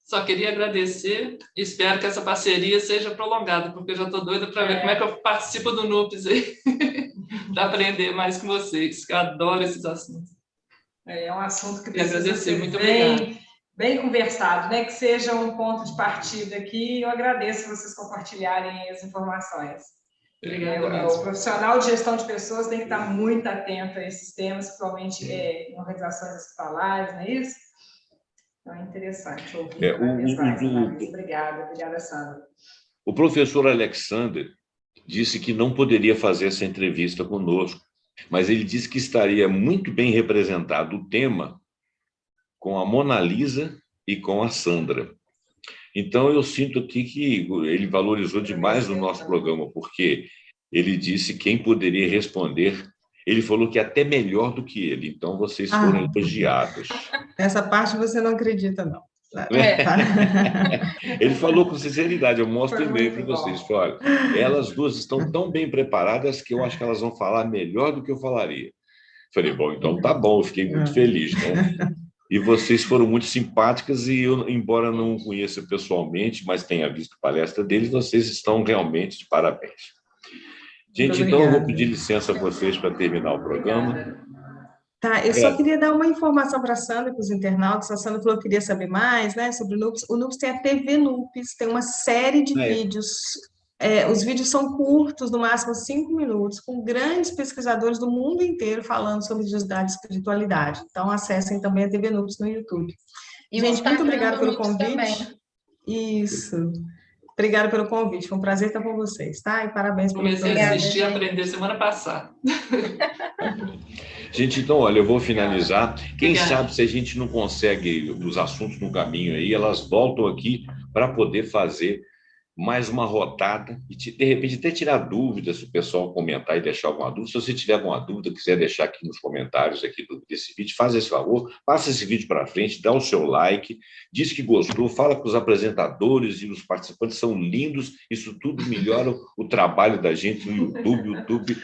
Só queria agradecer e espero que essa parceria seja prolongada, porque eu já estou doida para ver como é que eu participo do NUPES aí, para aprender mais com vocês, que eu adoro esses assuntos. É um assunto que precisa ser muito bem conversado, né? Que seja um ponto de partida aqui. Eu agradeço vocês compartilharem as informações. Obrigada. O profissional de gestão de pessoas tem que estar muito atento a esses temas, principalmente em organizações hospitalares, não é isso? Então, é interessante ouvir cada vez mais. Obrigada, Sandra. O professor Alexander disse que não poderia fazer essa entrevista conosco, mas ele disse que estaria muito bem representado o tema com a Monalisa e com a Sandra. Então, eu sinto aqui que ele valorizou demais o nosso programa, porque ele disse quem poderia responder. Ele falou que é até melhor do que ele. Então, vocês foram elogiados. Essa parte você não acredita, não. Ele falou com sinceridade, eu mostro e-mail para vocês. Olha, elas duas estão tão bem preparadas que eu acho que elas vão falar melhor do que eu falaria. Falei, bom, então tá bom, eu fiquei muito feliz, né? E vocês foram muito simpáticas e eu, embora não conheça pessoalmente, mas tenha visto palestra deles, vocês estão realmente de parabéns. Gente, então eu vou pedir licença a vocês para terminar o programa. Tá, eu só queria dar uma informação para a Sandra, para os internautas. A Sandra falou que queria saber mais, né, sobre o NUPES. O NUPES tem a TV NUPES, tem uma série de vídeos. Os vídeos são curtos, no máximo 5 minutos, com grandes pesquisadores do mundo inteiro falando sobre religiosidade e espiritualidade. Então, acessem também a TV NUPES no YouTube. E gente, muito obrigada pelo convite. Também. Isso. Obrigada pelo convite. Foi um prazer estar com vocês, tá? E parabéns pelo programa. Comecei a assistir e aprender semana passada. Gente, então, olha, eu vou finalizar. Quem sabe se a gente não consegue os assuntos no caminho aí, elas voltam aqui para poder fazer mais uma rodada e, de repente, até tirar dúvidas, se o pessoal comentar e deixar alguma dúvida. Se você tiver alguma dúvida, quiser deixar aqui nos comentários aqui desse vídeo, faz esse favor, passa esse vídeo para frente, dá o seu like, diz que gostou, fala com os apresentadores e os participantes, são lindos, isso tudo melhora o trabalho da gente no YouTube. O YouTube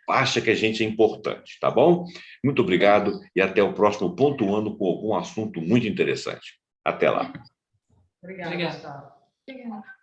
acha que a gente é importante, tá bom? Muito obrigado e até o próximo Pontuando com algum assunto muito interessante. Até lá. Obrigada. Obrigada.